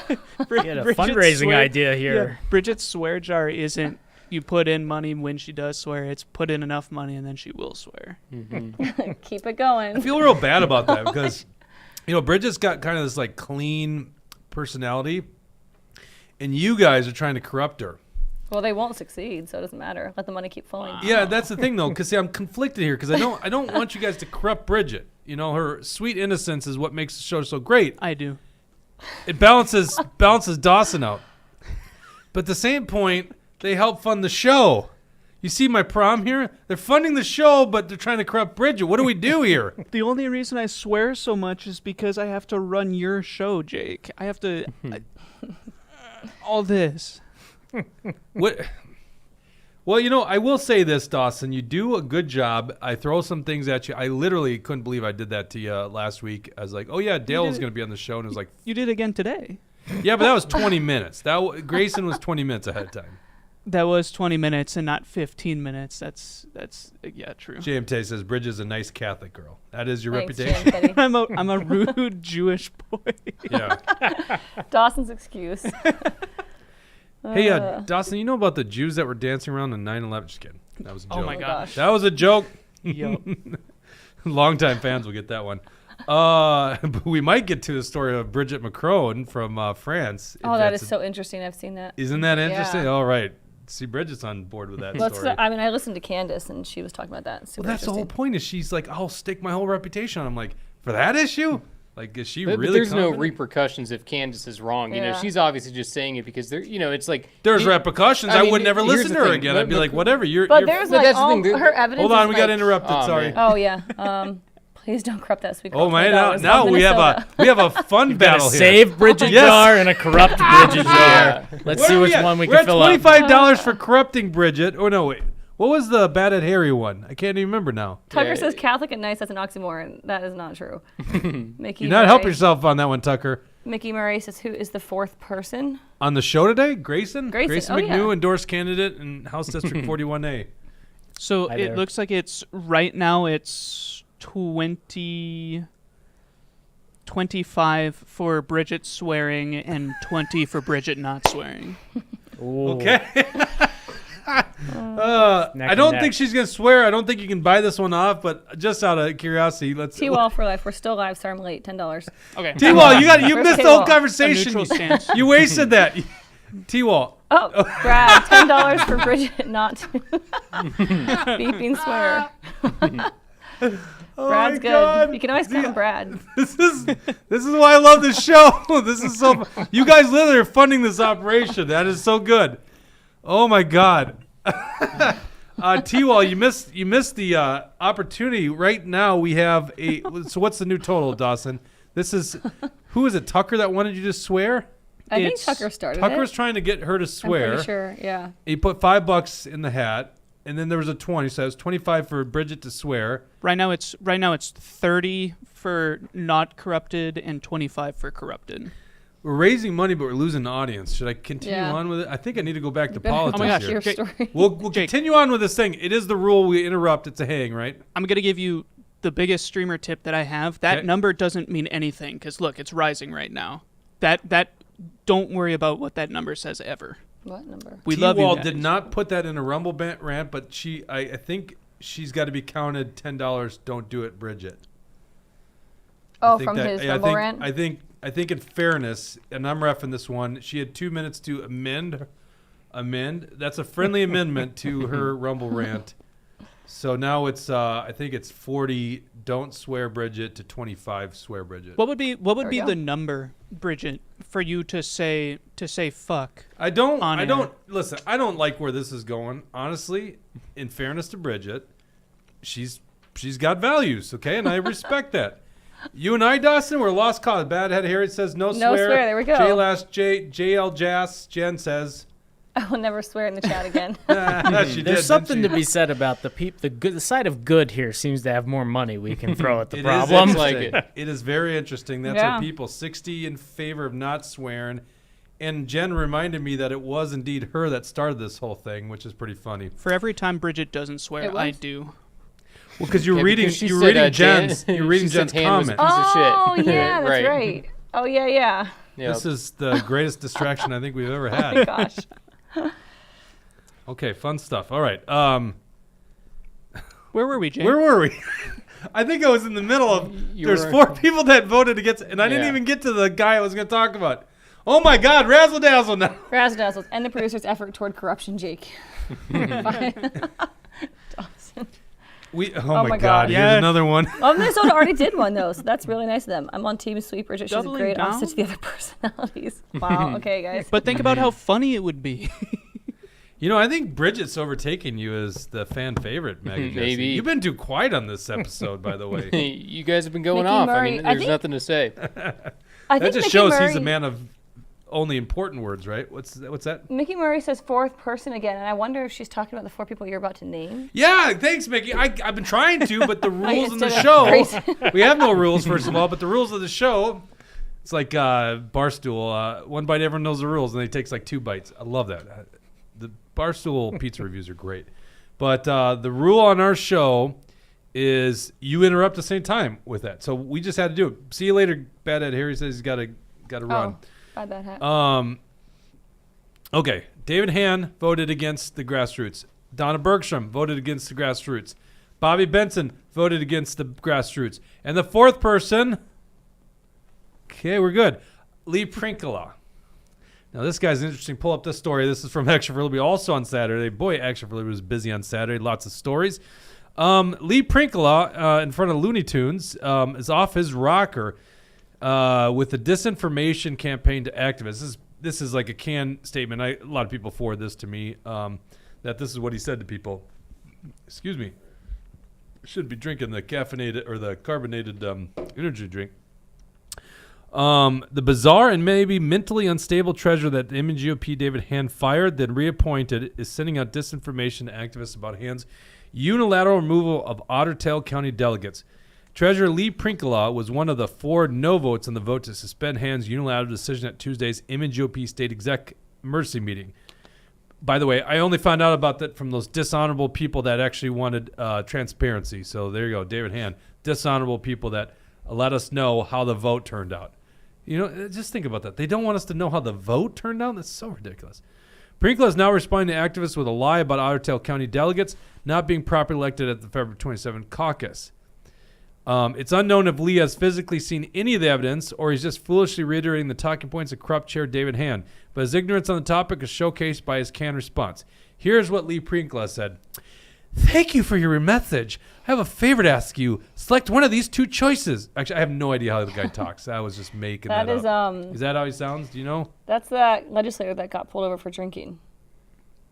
We had a Bridget's fundraising swear- idea here. Yeah. Bridget's swear jar isn't you put in money when she does swear. It's put in enough money and then she will swear. Keep it going. I feel real bad about that because, Bridget's got kind of this like clean personality, and you guys are trying to corrupt her. Well, they won't succeed, so it doesn't matter. Let the money keep flowing. Yeah, that's the thing though, because see, I'm conflicted here because I don't want you guys to corrupt Bridget. Her sweet innocence is what makes the show so great. I do. It balances Dawson out, but at the same point, they help fund the show. You see my prom here? They're funding the show, but they're trying to corrupt Bridget. What do we do here? The only reason I swear so much is because I have to run your show, Jake. I have to... all this. What? Well, I will say this, Dawson. You do a good job. I throw some things at you. I literally couldn't believe I did that to you last week. I was like, oh, yeah, Dale was going to be on the show. And it was like... You did again today. Yeah, but that was 20 minutes. Grayson was 20 minutes ahead of time. That was 20 minutes and not 15 minutes. That's yeah, true. JMT says Bridget's a nice Catholic girl. That is your Thanks, reputation? JMT. I'm a rude Jewish boy. Yeah. Dawson's excuse. Hey, Dawson, you know about the Jews that were dancing around on 9/11? Just kidding. That was a joke. Oh my gosh. That was a joke. Yup. Longtime fans will get that one. But we might get to the story of Bridget Macron from France. Oh, that is so interesting. I've seen that. Isn't that interesting? Yeah. All right. See, Bridget's on board with that story. I listened to Candace, and she was talking about that. Super Well, that's the whole point. Is she's like, I'll stake my whole reputation on. I'm like, for that issue? Like, is she But really? there's no confident? repercussions if Candace is wrong. Yeah. She's obviously just saying it because there. It's like There's repercussions. I mean, would never here's listen the to her thing. again. But- I'd be but- like, whatever. You're. But you're there's But like that's the all thing, her evidence. hold on, is we got like, interrupted. Oh, Sorry. man. Oh yeah. Please don't corrupt that sweet. Oh man, now we have a fun Got a battle here. save Bridget Yes. jar and a corrupt Bridget jar. Yeah. Let's Where see are which at? one we We're can fill at up. $25 for corrupting Bridget. Oh no, wait. What was the bad at Harry one? I can't even remember now. Tucker Yeah. says Catholic and nice. That's an oxymoron. That is not true. Mickey You're not helping yourself on that one, Tucker. Mickey Murray says, "Who is the fourth person?" On the show today, Grayson Grayson, oh, McNew, yeah. endorsed candidate in House District 41A. So Hi it there. looks like it's right now it's 25 for Bridget swearing and 20 for Bridget not swearing. Ooh. Okay. I and don't neck. think she's gonna swear. I don't think you can buy this one off. But just out of curiosity, let's. T-Wall for life. We're still live. Sorry, I'm late. $10. Okay. T-Wall, you Where's missed the whole T-Wall? conversation. A neutral stance. You wasted that. T-Wall. Oh, Brad, $10 for Bridget not to beeping swear. Oh Brad's my good. God. You can always count Brad. This is why I love this show. This is so. You guys literally are funding this operation. That is so good. Oh my God. T-Wall, you missed the opportunity. Right now we have a. So what's the new total, Dawson? This is. Who is it? Tucker that wanted you to swear? I think It's- Tucker started Tucker's it. trying to get her to I'm swear. pretty sure, yeah. He put $5 in the hat, and then there was a 20. So it was 25 for Bridget to swear. Right now it's 30 for not corrupted and 25 for corrupted. We're raising money, but we're losing the audience. Should I continue Yeah. on with it? I think I need to go back to You better politics Oh my gosh, here. your Jake- story. We'll Jake. continue on with this thing. It is the rule. We interrupt. It's a hang, right? I'm going to give you the biggest streamer tip that I have. That Okay. number doesn't mean anything because look, it's rising right now. That don't worry about what that number says ever. What number? We love you T-Wall guys. did not put that in a Rumble rant, but I think she's got to be counted $10. Don't do it, Bridget. Oh, I think from that- his I Rumble think, rant? I think in fairness, and I'm reffing this one, she had 2 minutes to amend. That's a friendly amendment to her Rumble rant. So now it's I think it's 40 don't swear Bridget to 25 swear Bridget. What would be we go. the number, Bridget, for you to say fuck? I don't on air. listen, I don't like where this is going. Honestly, in fairness to Bridget, she's got values, okay? And I respect that. You and I, Dawson, we're lost cause. Bad Head Harry says no swear. No swear, there we go. JL Jass, Jen says. I will never swear in the chat again. She did, There's something to didn't be said about the side of good here seems to have more money we can throw at the she? It is problem. interesting. Like It is very interesting. That's Yeah. our people. 60 in favor of not swearing. And Jen reminded me that it was indeed her that started this whole thing, which is pretty funny. For every time Bridget doesn't swear, It I was? do. Well, because you're Yeah, reading, because she you're said, reading Jen- Jen's, you're reading she said Jen's Han was a comment. piece of shit. Oh, yeah, that's Right. right. Oh, yeah, yeah. Yep. This is the greatest distraction I think we've ever Oh, my had. gosh. Okay, fun stuff. All right. Where were we, Jake? Where were we? I think I was in the middle of. You There's were- 4 people that voted against, and I didn't Yeah. even get to the guy I was going to talk about. Oh my God, razzle dazzle now. Razzle dazzles and the producer's effort toward corruption, Jake. Dawson. Oh my my God, God. here's Yes. another one. Oh, Minnesota already did one, though, so that's really nice of them. I'm on Team Sweet Bridget. She's a Doubling great down? offset to the other personalities. Wow, okay, guys. But think about how funny it would be. I think Bridget's overtaking you as the fan favorite, Maggie. Jesse. Maybe. You've been too quiet on this episode, by the way. You guys have been going Mickey off. Murray, I mean, I there's think- nothing to say. I That think just Mickey shows Murray, he's a man of only important words, right? What's that? Mickey Murray says fourth person again, and I wonder if she's talking about the 4 people you're about to name. Yeah, thanks, Mickey. I've been trying to, but the rules in the instead of show, crazy. we have no rules, first of all, but the rules of the show, it's like Barstool. One bite, everyone knows the rules, and it takes like 2 bites. I love that. The Barstool pizza reviews are great. But the rule on our show is you interrupt the same time with that. So we just had to do it. See you later, Bad Ed. Harry says he's got to run. Bye, bad hat. Okay, David Hann voted against the grassroots. Donna Bergstrom voted against the grassroots. Bobby Benson voted against the grassroots. And the 4th person, okay, we're good, Lee Prinkola. Now, this guy's interesting. Pull up this story. This is from Action for Liberty, also on Saturday. Boy, Action for Liberty was busy on Saturday. Lots of stories. Lee Prinkola, in front of Looney Tunes, is off his rocker with a disinformation campaign to activists. This is like a canned statement. A lot of people forward this to me, that this is what he said to people. Excuse me. Shouldn't be drinking the caffeinated or the carbonated energy drink. The bizarre and maybe mentally unstable treasurer that the MNGOP David Hann fired, then reappointed, is sending out disinformation to activists about Hand's unilateral removal of Otter Tail County delegates. Treasurer Lee Prinkola was one of the 4 no votes on the vote to suspend Hand's unilateral decision at Tuesday's MNGOP State Exec emergency meeting. By the way, I only found out about that from those dishonorable people that actually wanted transparency. So there you go, David Hann. Dishonorable people that let us know how the vote turned out. Just think about that. They don't want us to know how the vote turned out? That's so ridiculous. Prinkola is now responding to activists with a lie about Otter Tail County delegates not being properly elected at the February 27 caucus. It's unknown if Lee has physically seen any of the evidence or he's just foolishly reiterating the talking points of corrupt Chair David Hann, but his ignorance on the topic is showcased by his canned response. Here's what Lee Prinkola said. Thank you for your message. I have a favor to ask you. Select one of these 2 choices. Actually, I have no idea how the guy talks. I was just making that up. Is that how he sounds? Do you know? That's that legislator that got pulled over for drinking.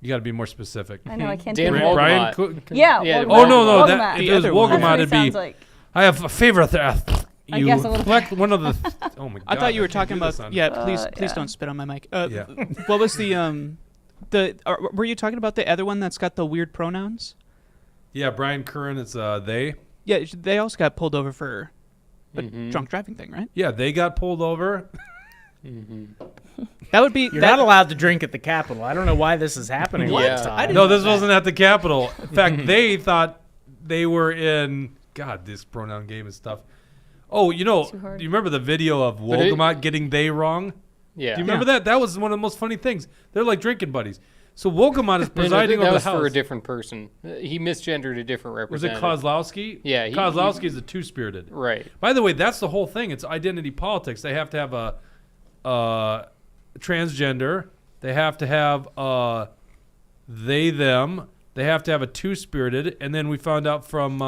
You got to be more specific. I know, I can't Dan do Wolgamott. that. Brian? Yeah. Yeah, Wolgamott. Oh, no. Wolgamott. If it was The other one. Wolgamott, That's what it'd he be, sounds like. I have a favor to ask you. I guess a little select one of the... Oh, my God. I thought you were can't talking do about. this on- Yeah, please yeah. don't spit on my mic. Yeah. What was the were you talking about the other one that's got the weird pronouns? Yeah, Brian Curran, it's they. Yeah, they also got pulled over for the drunk driving thing, right? Yeah, they got pulled over. That would be You're that. not allowed to drink at the Capitol. I don't know why this is happening. all the Yeah. time. No, this wasn't at the Capitol. In fact, they thought they were in... God, this pronoun game and stuff. Oh, do you hard. remember the video of it- Wolgamott getting they wrong? Yeah. Do you remember that? That was one of the most funny things. They're like drinking buddies. So Wolgamott is No, presiding that over was the House. for a different person. He misgendered a different Was it representative. Kozlowski? Yeah, Kozlowski is the two-spirited. Right. By the way, that's the whole thing. It's identity politics. They have to have a transgender. They have to have they, them. They have to have a two-spirited. And then we found out from,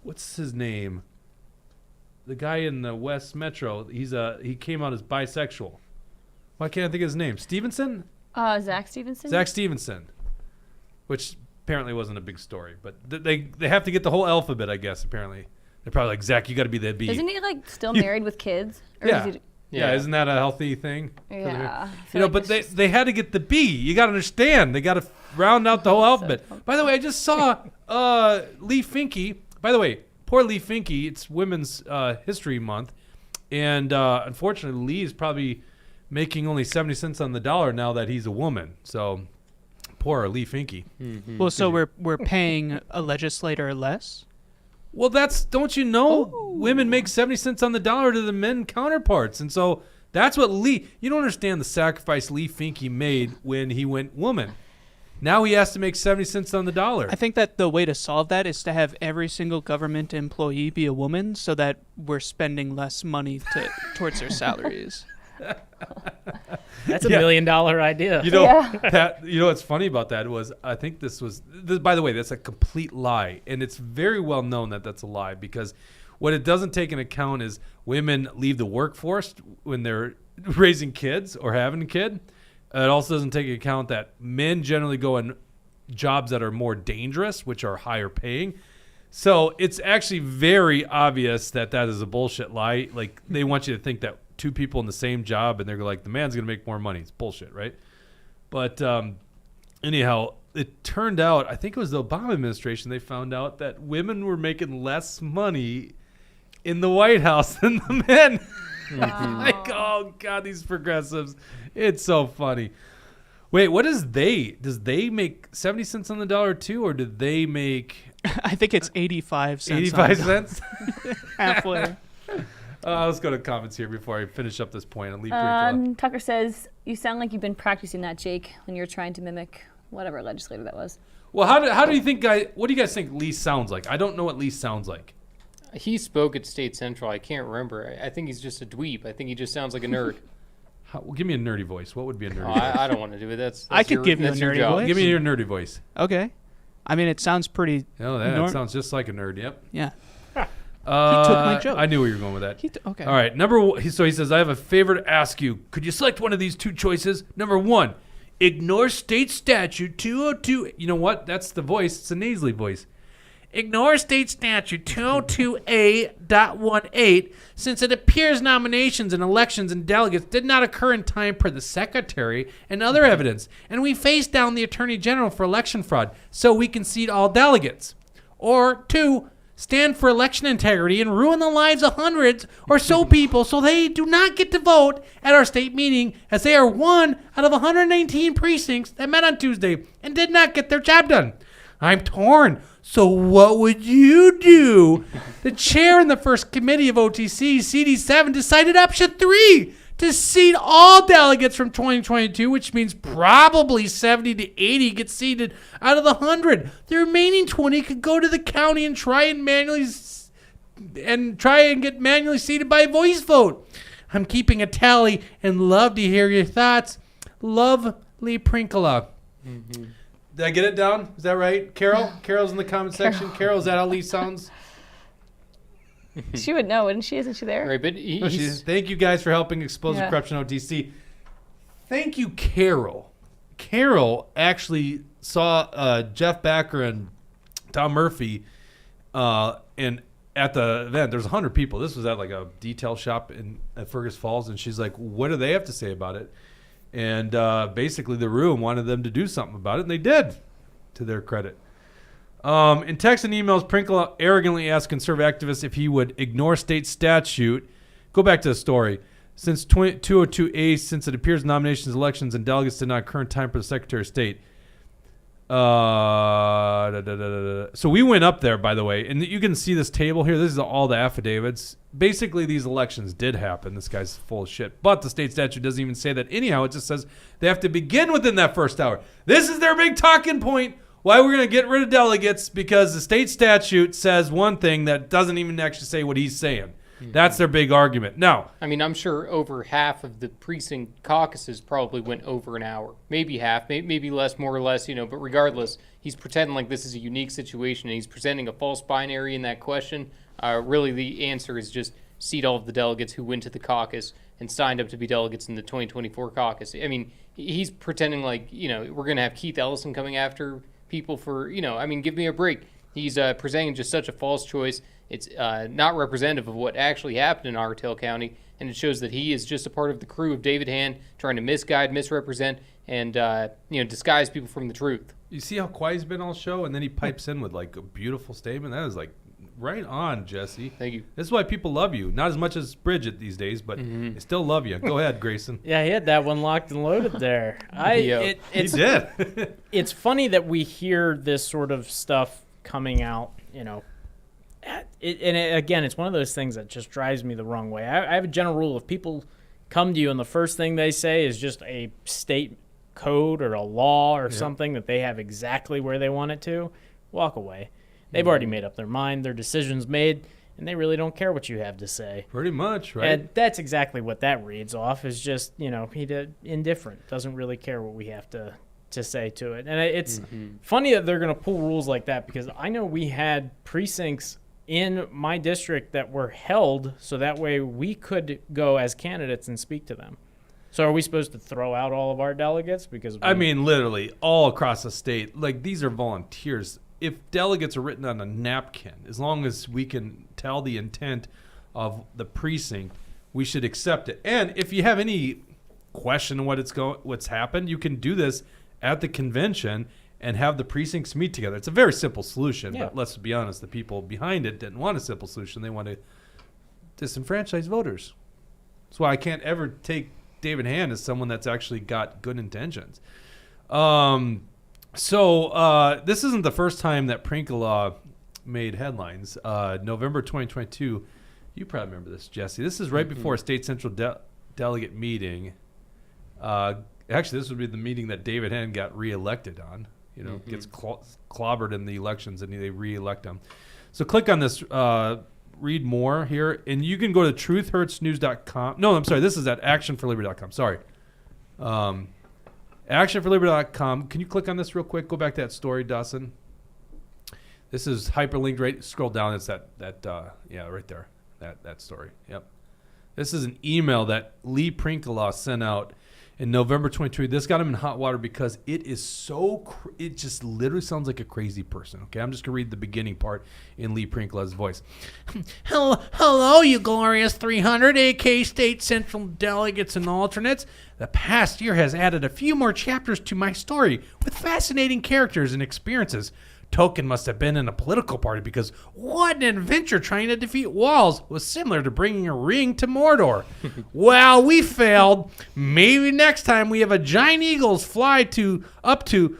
what's his name? The guy in the West Metro. He came out as bisexual. Why can't I think of his name? Stevenson? Zach Stevenson? Zach Stevenson. Which apparently wasn't a big story. But they have to get the whole alphabet, I guess, apparently. They're probably like, Zach, you got to be the B. Isn't he like still married with kids? Or Yeah. is he, Yeah, isn't that a healthy thing? yeah. I You feel know, like but it's they had to get the B. You got to understand. They got to round out the whole alphabet. By the way, I just saw Lee Finke. By the way, poor Lee Finke. It's Women's History Month. And unfortunately, Lee is probably making only 70 cents on the dollar now that he's a woman. So poor Lee Finke. Well, so we're paying a legislator less. Well, don't you know, women make 70 cents on the dollar to the men counterparts. And so that's what you don't understand the sacrifice Lee Finke made when he went woman. Now he has to make 70 cents on the dollar. I think that the way to solve that is to have every single government employee be a woman, so that we're spending less money towards their salaries. That's a $1 million idea. You know, Yeah. Pat, what's funny about that was, I think this, by the way, that's a complete lie. And it's very well known that that's a lie, because what it doesn't take into account is women leave the workforce when they're raising kids or having a kid. It also doesn't take into account that men generally go in jobs that are more dangerous, which are higher paying. So it's actually very obvious that is a bullshit lie. Like, they want you to think that two people in the same job, and they're like, the man's going to make more money. It's bullshit, right? But anyhow, it turned out, I think it was the Obama administration, they found out that women were making less money in the White House than the men. Like, oh, God, these progressives. It's so funny. Wait, what is they? Does they make 70 cents on the dollar too, or did they make... I think it's 85 cents. 85 cents? Halfway. Let's go to comments here before I finish up this point. And leave Tucker says, you sound like you've been practicing that, Jake, when you're trying to mimic whatever legislator that was. Well, how do you think, what do you guys think Lee sounds like? I don't know what Lee sounds like. He spoke at State Central. I can't remember. I think he's just a dweeb. I think he just sounds like a nerd. Well, give me a nerdy voice. What would be a nerdy voice? I don't want to do it. That's I could your, give you a that's your nerdy job. voice. Give me your nerdy voice. Okay. I mean, it sounds pretty... Oh, that sounds just like a nerd. Yep. Yeah. He took my joke. I knew where you were going with that. Okay. All right. So he says, I have a favor to ask you. Could you select one of these two choices? Number one, ignore state statute 202. You know what? That's the voice. It's a nasally voice. Ignore state statute 202A.18 since it appears nominations and elections and delegates did not occur in time per the secretary and other evidence, and we face down the attorney general for election fraud, so we concede all delegates. Or two, stand for election integrity and ruin the lives of hundreds or so people so they do not get to vote at our state meeting, as they are one out of 119 precincts that met on Tuesday and did not get their job done. I'm torn. So what would you do? The chair in the first committee of OTC, CD7, decided option 3 to seat all delegates from 2022, which means probably 70 to 80 get seated out of the 100. The remaining 20 could go to the county and try and get manually seated by voice vote. I'm keeping a tally and love to hear your thoughts. Lovely Prinkola. Mm-hmm. Did I get it down? Is that right? Carol? Carol's in the comment section. Carol, is that how Lee sounds? She would know, wouldn't she? Isn't she there? Right, but thank you guys for helping expose the corruption OTC. Thank you, Carol. Carol actually saw Jeff Backer and Tom Murphy at the event. There's 100 people. This was at like a detail shop at Fergus Falls, and she's like, what do they have to say about it? And basically the room wanted them to do something about it, and they did, to their credit. In text and emails, Prinkle arrogantly asked conservative activists if he would ignore state statute. Go back to the story. Since 202A, since it appears nominations, elections, and delegates did not occur in time for the Secretary of State. So we went up there, by the way, and you can see this table here. This is all the affidavits. Basically, these elections did happen. This guy's full of shit. But the state statute doesn't even say that anyhow. It just says they have to begin within that first hour. This is their big talking point. Why we're going to get rid of delegates, because the state statute says one thing that doesn't even actually say what he's saying. Mm-hmm. That's their big argument. Now, I mean, I'm sure over half of the precinct caucuses probably went over an hour. Maybe half, maybe less, more or less, but regardless, he's pretending like this is a unique situation, and he's presenting a false binary in that question. Really, the answer is just seat all of the delegates who went to the caucus and signed up to be delegates in the 2024 caucus. I mean, he's pretending like, we're going to have Keith Ellison coming after people for, give me a break. He's presenting just such a false choice. It's not representative of what actually happened in Otter Tail County, and it shows that he is just a part of the crew of David Hann trying to misguide, misrepresent, and disguise people from the truth. You see how quiet he's been all show, and then he pipes in with like a beautiful statement. That is like right on, Jesse. Thank you. This is why people love you. Not as much as Bridget these days, but they still love you. Go ahead, Grayson. Yeah, he had that one locked and loaded there. He did. It's funny that we hear this sort of stuff coming out, again, it's one of those things that just drives me the wrong way. I have a general rule: if people come to you and the first thing they say is just a state code or a law or something that they have exactly where they want it to, walk away. They've already made up their mind, their decision's made, and they really don't care what you have to say. Pretty much, right? And that's exactly what that reads off, is just, he indifferent, doesn't really care what we have to say to it. And it's funny that they're going to pull rules like that, because I know we had precincts in my district that were held so that way we could go as candidates and speak to them. So are we supposed to throw out all of our delegates? Because I mean, literally all across the state. Like, these are volunteers. If delegates are written on a napkin, as long as we can tell the intent of the precinct, we should accept it. And if you have any question on what's happened, you can do this at the convention and have the precincts meet together. It's a very simple solution, but let's be honest, the people behind it didn't want a simple solution. They want to disenfranchise voters. That's why I can't ever take David Hann as someone that's actually got good intentions. So this isn't the first time that Prinkala made headlines. November 2022, you probably remember this, Jesse. This is right before a state central delegate meeting. Actually, this would be the meeting that David Hann got reelected on. Gets clobbered in the elections and they reelect him. So click on this. Read more here, and you can go to truthhurtsnews.com. No, I'm sorry. This is at actionforliberty.com. Sorry. Actionforliberty.com. Can you click on this real quick? Go back to that story, Dawson. This is hyperlinked. Right, scroll down. It's that right there. That story. Yep. This is an email that Lee Prinkala sent out in November 2022. This got him in hot water because it is it just literally sounds like a crazy person. Okay, I'm just going to read the beginning part in Lee Prinkala's voice. Hello, you glorious 300 AK state central delegates and alternates. The past year has added a few more chapters to my story with fascinating characters and experiences. Token must have been in a political party because what an adventure trying to defeat Walz was similar to bringing a ring to Mordor. Well, we failed. Maybe next time we have a giant eagles fly up to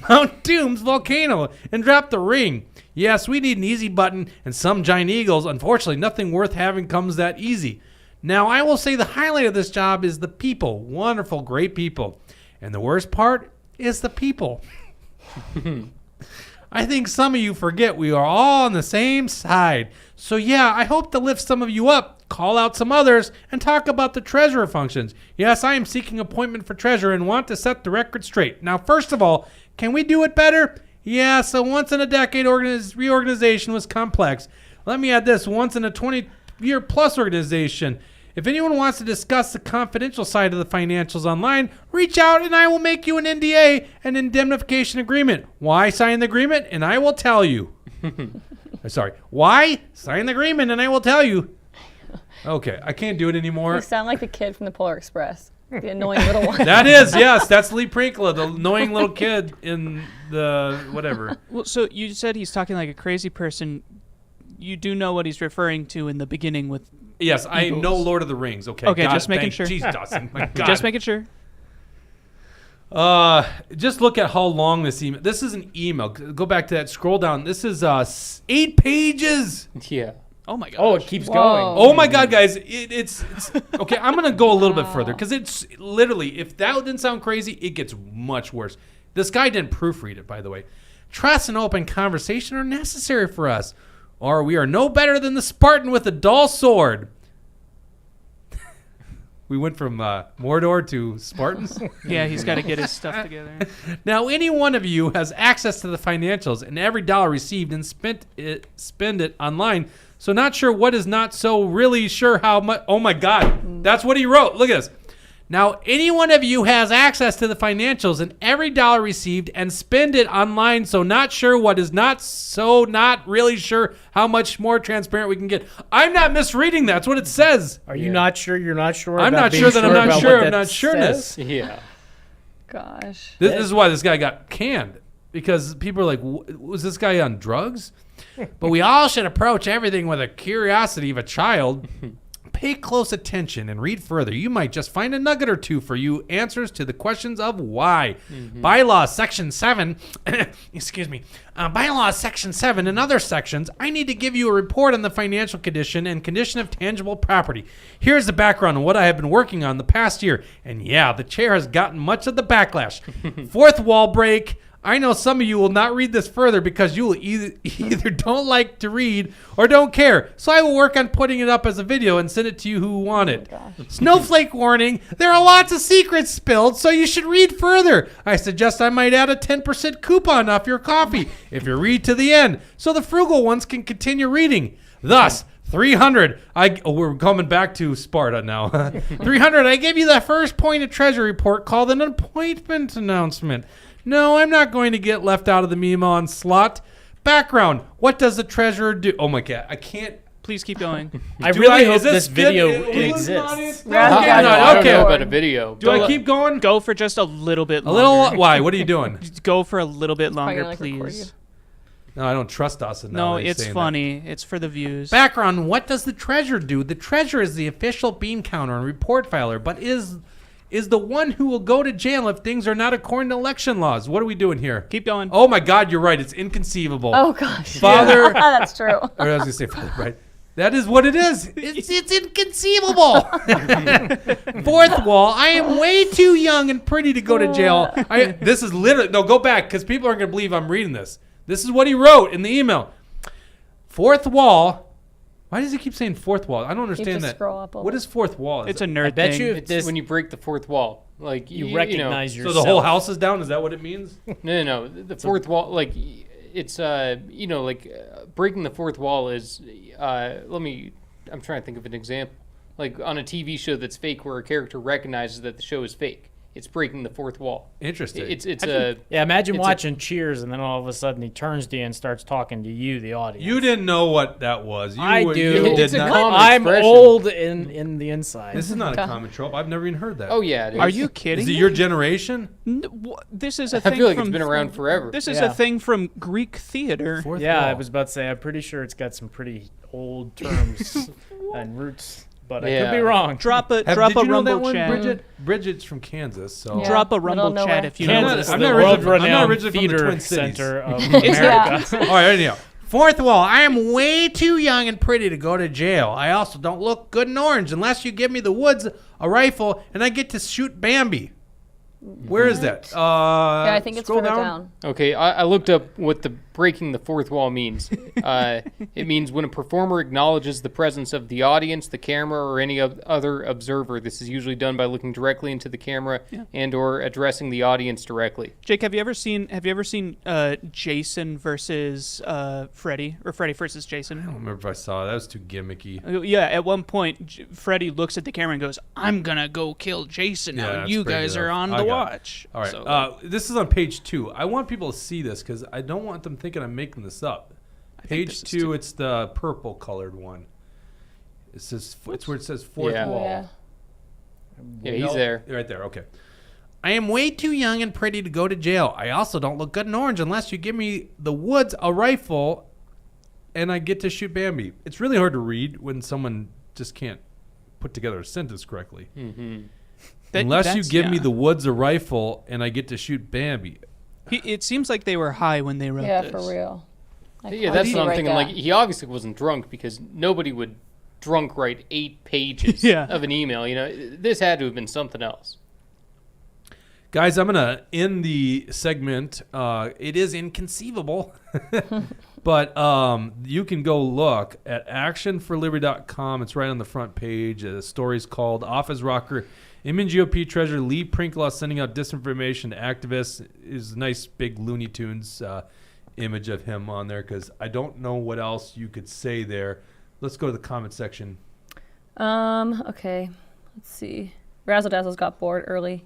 Mount Doom's volcano and drop the ring. Yes, we need an easy button and some giant eagles. Unfortunately, nothing worth having comes that easy. Now, I will say the highlight of this job is the people. Wonderful, great people. And the worst part is the people. I think some of you forget we are all on the same side. So yeah, I hope to lift some of you up, call out some others, and talk about the treasurer functions. Yes, I am seeking appointment for treasurer and want to set the record straight. Now, first of all, can we do it better? Yeah, so once in a decade reorganization was complex. Let me add this, once in a 20-year plus organization. If anyone wants to discuss the confidential side of the financials online, reach out and I will make you an NDA, an indemnification agreement. Why sign the agreement? And I will tell you. Sorry. Why? Sign the agreement and I will tell you. Okay, I can't do it anymore. You sound like the kid from the Polar Express. The annoying little one. That is, yes. That's Lee Prinkala, the annoying little kid in the whatever. Well, so you said he's talking like a crazy person. You do know what he's referring to in the beginning with... Yes, I know Lord of the Rings. Okay, okay, God, just making sure. Jeez, Dawson, my God. Just making sure. Just look at how long this email. This is an email. Go back to that. Scroll down. This is 8 pages. Yeah. Oh my God. Oh, it keeps Whoa. going. Oh my God, guys! It's okay. I'm gonna go a little bit further because it's literally. If that didn't sound crazy, it gets much worse. This guy didn't proofread it, by the way. Trust and open conversation are necessary for us, or we are no better than the Spartan with a dull sword. We went from Mordor to Spartans. Yeah, he's got to get his stuff together. Now, any one of you has access to the financials and every dollar received and spend it online. So not sure what is not so really sure how much. Oh my God, that's what he wrote. Look at this. Now, any one of you has access to the financials and every dollar received and spend it online. So not sure what is not really sure how much more transparent we can get. I'm not misreading that. That's what it says. Are you not sure you're not sure? I'm about not being sure that I'm not about sure what of that not sureness. says? Yeah. Gosh. This is why this guy got canned, because people are like, was this guy on drugs? But we all should approach everything with a curiosity of a child. Pay close attention and read further. You might just find a nugget or two for you answers to the questions of why. Bylaw Section 7, excuse me, Bylaw Section 7 and other sections, I need to give you a report on the financial condition and condition of tangible property. Here's the background on what I have been working on the past year. And yeah, the chair has gotten much of the backlash. Fourth wall break. I know some of you will not read this further because you will either don't like to read or don't care. So I will work on putting it up as a video and send it to you who want it. Snowflake warning. There are lots of secrets spilled, so you should read further. I suggest I might add a 10% coupon off your coffee if you read to the end, so the frugal ones can continue reading. Thus, 300. We're coming back to Sparta now. 300. I gave you the first point of Treasury report called an appointment announcement. No, I'm not going to get left out of the meme onslaught. Background. What does the treasurer do? Oh my God. I can't. Please keep going. I really hope is this video exists. exists. I don't Okay. know about a video. Do I keep going? Go for just a little bit A longer. little. Why? What are you doing? Just go for a little bit probably longer, gonna, like, record please. you. No, I don't trust us. No, it's funny. It's for the views. Background. What does the treasurer do? The treasurer is the official bean counter and report filer, but is the one who will go to jail if things are not according to election laws. What are we doing here? Keep going. Oh my God, you're right. It's inconceivable. Oh gosh. Father. That's true. Or I was gonna say father, right? That is what it is. It's inconceivable. Fourth wall. I am way too young and pretty to go to jail. This is literally no. Go back because people aren't gonna believe I'm reading this. This is what he wrote in the email. Fourth wall. Why does he keep saying fourth wall? I don't understand just that. scroll up a What little. is fourth wall? It's a it- nerd I bet thing. you if It's this when you break the fourth wall. Like you recognize so yourself. the whole house is down. Is that what it means? No. The fourth wall, like it's breaking the fourth wall is. I'm trying to think of an example. Like on a TV show that's fake, where a character recognizes that the show is fake. It's breaking the fourth wall. Interesting. It's Yeah, imagine It's a- watching Cheers and then all of a sudden he turns to you and starts talking to you, the audience. You didn't know what that was. I do. You It's did a not. common I'm expression. old in the inside. This is not a common trope. I've never even heard that. Oh yeah, it is. Are you kidding? Is it me? your generation? This is a I thing feel like from it's been around forever. This is Yeah. a thing from Greek theater. Fourth Yeah, I wall. was about to say, I'm pretty sure it's got some pretty old terms and roots, but I Yeah. could be wrong. Drop a Did you know rumble that one, chat. Bridget? Bridget's from Kansas, so Yeah. Drop a middle rumble of nowhere. chat if you know Kansas, this. I'm the not originally- I'm not world-renowned originally from the theater Twin Cities. center of Yeah. America. All right, anyhow. Fourth wall. I am way too young and pretty to go to jail. I also don't look good in orange unless you give me the woods, a rifle, and I get to shoot Bambi. Where is that? Yeah, I think it's scroll further down. Okay, I looked up what the breaking the fourth wall means. It means when a performer acknowledges the presence of the audience, the camera, or any other observer. This is usually done by looking directly into the camera and/or addressing the audience directly. Jake, have you ever seen Jason versus Freddy, or Freddy versus Jason? I don't remember if I saw it. That was too gimmicky. Yeah, at one point, Freddy looks at the camera and goes, "I'm gonna go kill Jason now. Yeah, and that's you pretty guys rough. are on I the got it. watch." All right. So, This is on page 2. I want people to see this because I don't want them thinking I'm making this up. think Page this is 2, it's the purple colored one. It says it's where it says fourth Yeah. wall. Yeah. Yeah, he's No, there. Right there, okay. I am way too young and pretty to go to jail. I also don't look good in orange unless you give me the woods, a rifle, and I get to shoot Bambi. It's really hard to read when someone just can't put together a sentence correctly. Unless you give me the woods, a rifle, and I get to shoot Bambi. It seems like they were high when they wrote Yeah, this. for real. I Yeah, can't that's see what I'm right thinking. there. Like he obviously wasn't drunk because nobody would drunk write 8 pages Yeah. of an email. You know, this had to have been something else. Guys, I'm going to end the segment. It is inconceivable. But you can go look at actionforliberty.com. It's right on the front page. The story's called Office Rocker. MNGOP Treasurer Lee Prinklaw sending out disinformation to activists. Is a nice big Looney Tunes image of him on there because I don't know what else you could say there. Let's go to the comment section. Okay. Let's see. Razzle Dazzle's got bored early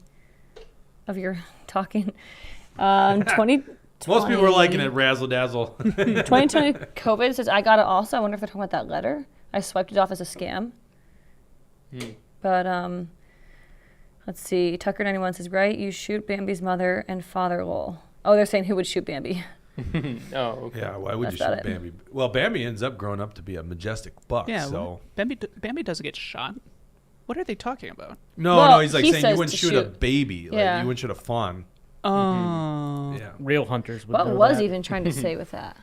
of your talking. 2020. Most people were liking it, Razzle Dazzle. 2020 COVID says, I got it also. I wonder if they're talking about that letter. I swiped it off as a scam. But, let's see. Tucker91 says, right, you shoot Bambi's mother and father, lol. Oh, they're saying who would shoot Bambi. Oh, okay. Yeah, why would That's you about shoot it. Bambi? Well, Bambi ends up growing up to be a majestic buck. Yeah, so Bambi doesn't get shot. What are they talking about? no, Well, he's like he saying you says wouldn't to shoot a shoot. baby. Like Yeah. you wouldn't shoot a fawn. Oh. Yeah, Real hunters would What know was that. even trying to say with that?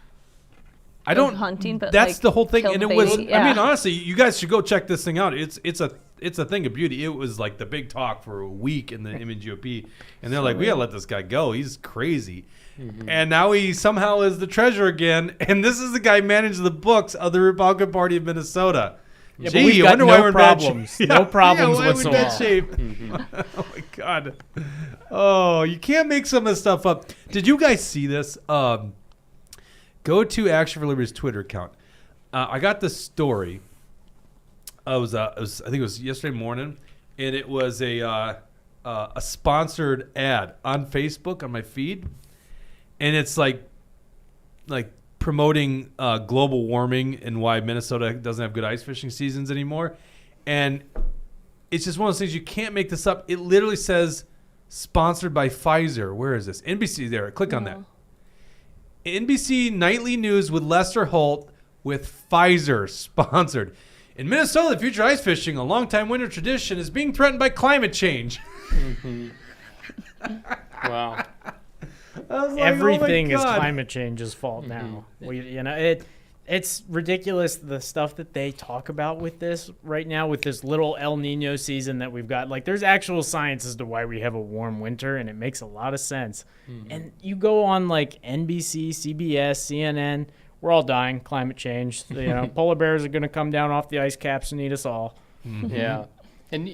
I don't hunting, but that's like, the whole thing, kill and the it was. baby. I mean, Yeah. honestly, you guys should go check this thing out. It's a thing of beauty. It was like the big talk for a week in the MNGOP, and they're like, we gotta let this guy go. He's crazy. And now he somehow is the treasurer again, and this is the guy who manages the books of the Republican Party of Minnesota. Yeah, Gee, but we've I got wonder why no we're in bad problems. shape. No problems why are we in bad whatsoever. shape? Oh my god. Oh, you can't make some of this stuff up. Did you guys see this? Go to Action for Liberty's Twitter account. I got this story. I think it was yesterday morning, and it was a sponsored ad on Facebook on my feed, and it's like promoting global warming and why Minnesota doesn't have good ice fishing seasons anymore, and it's just one of those things you can't make this up. It literally says sponsored by Pfizer. Where is this? NBC there. Click on that. NBC Nightly News with Lester Holt with Pfizer sponsored. In Minnesota, the future ice fishing, a longtime winter tradition, is being threatened by climate change. Wow. I was like, Everything oh is my God. climate change's fault now. It's ridiculous the stuff that they talk about with this right now, with this little El Nino season that we've got. Like, there's actual science as to why we have a warm winter, and it makes a lot of sense. And you go on like NBC, CBS, CNN, we're all dying. Climate change. Polar bears are going to come down off the ice caps and eat us all. Yeah.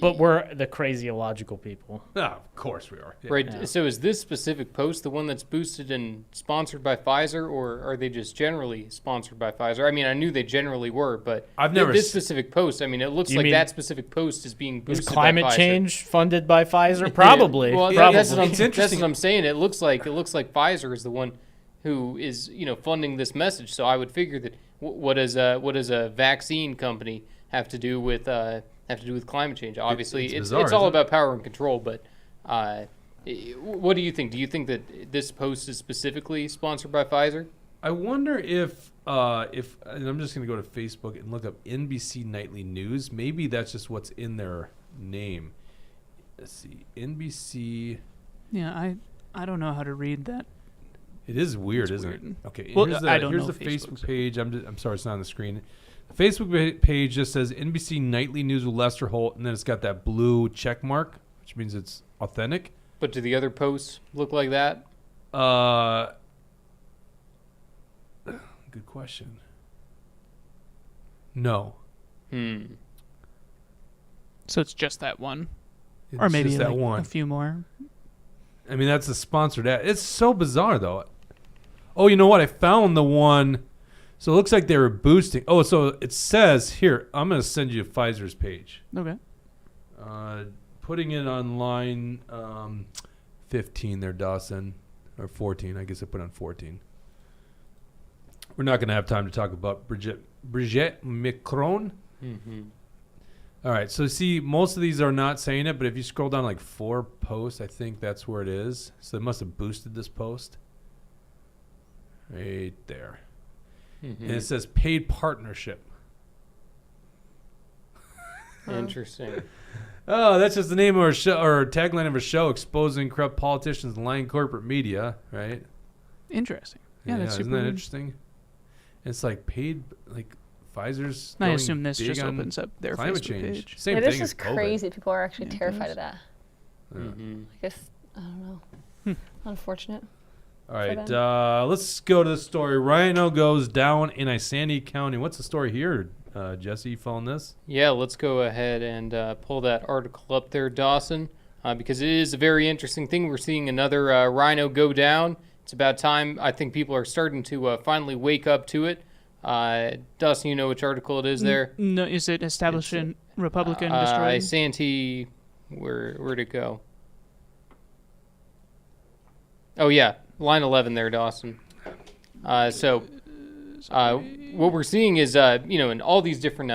But we're the crazy illogical people. Oh, of course we are. Yeah. Right. Yeah. So is this specific post the one that's boosted and sponsored by Pfizer, or are they just generally sponsored by Pfizer? I mean, I knew they generally were, but I've never this s- specific post, I mean, it looks You like mean- that specific post is being boosted Is climate by Pfizer. change funded by Pfizer? Probably. Well, Probably. that's what I'm, It's that's interesting. what I'm saying. It looks like Pfizer is the one who is funding this message. So I would figure that what does a vaccine company have to do with climate change? Obviously, it's it's bizarre, all isn't it? about power and control. But what do you think? Do you think that this post is specifically sponsored by Pfizer? I wonder if and I'm just going to go to Facebook and look up NBC Nightly News. Maybe that's just what's in their name. Let's see. NBC. Yeah, I don't know how to read that. It is weird, It's isn't weird. it? Okay. Well, here's I don't here's know the Facebook, Facebook so- page. I'm sorry, it's not on the screen. The Facebook page just says NBC Nightly News with Lester Holt, and then it's got that blue check mark, which means it's authentic. But do the other posts look like that? Good question. No. So it's just that one, It's or maybe just that like one. a few more. I mean, that's a sponsored ad. It's so bizarre, though. Oh, you know what? I found the one. So it looks like they were boosting. Oh, so it says here. I'm going to send you Pfizer's page. Okay. Putting it on line 15 there, Dawson. Or 14. I guess I put on 14. We're not going to have time to talk about Brigitte Macron. All right. So see, most of these are not saying it, but if you scroll down like 4 posts, I think that's where it is. So they must have boosted this post. Right there. And it says paid partnership. Interesting. Oh, that's just the name of our show, or tagline of our show, exposing corrupt politicians and lying corporate media, right? Interesting. Yeah, that's super isn't that weird. interesting? It's like paid, like Pfizer's. I going assume this big just on opens up their climate Facebook change. page. Same Yeah, thing this as is COVID. crazy. People are actually Yeah, it terrified is. of that. I guess, I don't know. Unfortunate. All right, them. let's go to the story. Rhino goes down in Isanti County. What's the story here, Jesse? You following this? Yeah, let's go ahead and pull that article up there, Dawson, because it is a very interesting thing. We're seeing another rhino go down. It's about time. I think people are starting to finally wake up to it. Dawson, you know which article it is there? No, is it establishing Republican destroyed? Isanti, where'd it go? Oh, yeah, line 11 there, Dawson. What we're seeing is, in all these different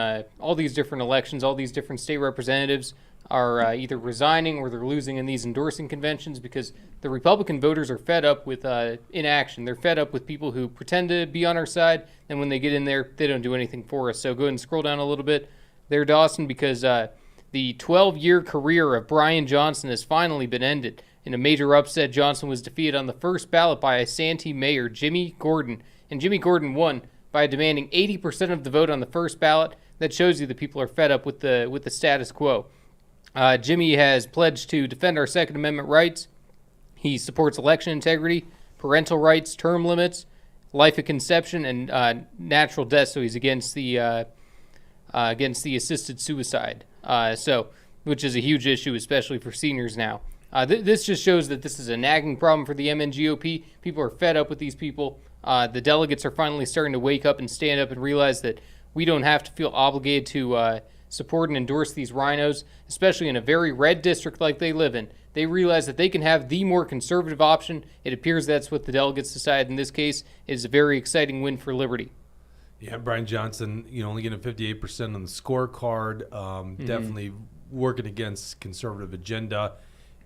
elections, all these different state representatives are either resigning or they're losing in these endorsing conventions because the Republican voters are fed up with inaction. They're fed up with people who pretend to be on our side, and when they get in there, they don't do anything for us. So go ahead and scroll down a little bit there, Dawson, because the 12-year career of Brian Johnson has finally been ended. In a major upset, Johnson was defeated on the first ballot by Isanti Mayor Jimmy Gordon, and Jimmy Gordon won by demanding 80% of the vote on the first ballot. That shows you that people are fed up with the status quo. Jimmy has pledged to defend our Second Amendment rights. He supports election integrity, parental rights, term limits, life of conception, and natural death. So he's against the assisted suicide. Which is a huge issue, especially for seniors now. This just shows that this is a nagging problem for the MNGOP. People are fed up with these people. The delegates are finally starting to wake up and stand up and realize that we don't have to feel obligated to support and endorse these rhinos, especially in a very red district like they live in. They realize that they can have the more conservative option. It appears that's what the delegates decided in this case. It is a very exciting win for Liberty. Yeah, Brian Johnson, only getting 58% on the scorecard, definitely working against conservative agenda.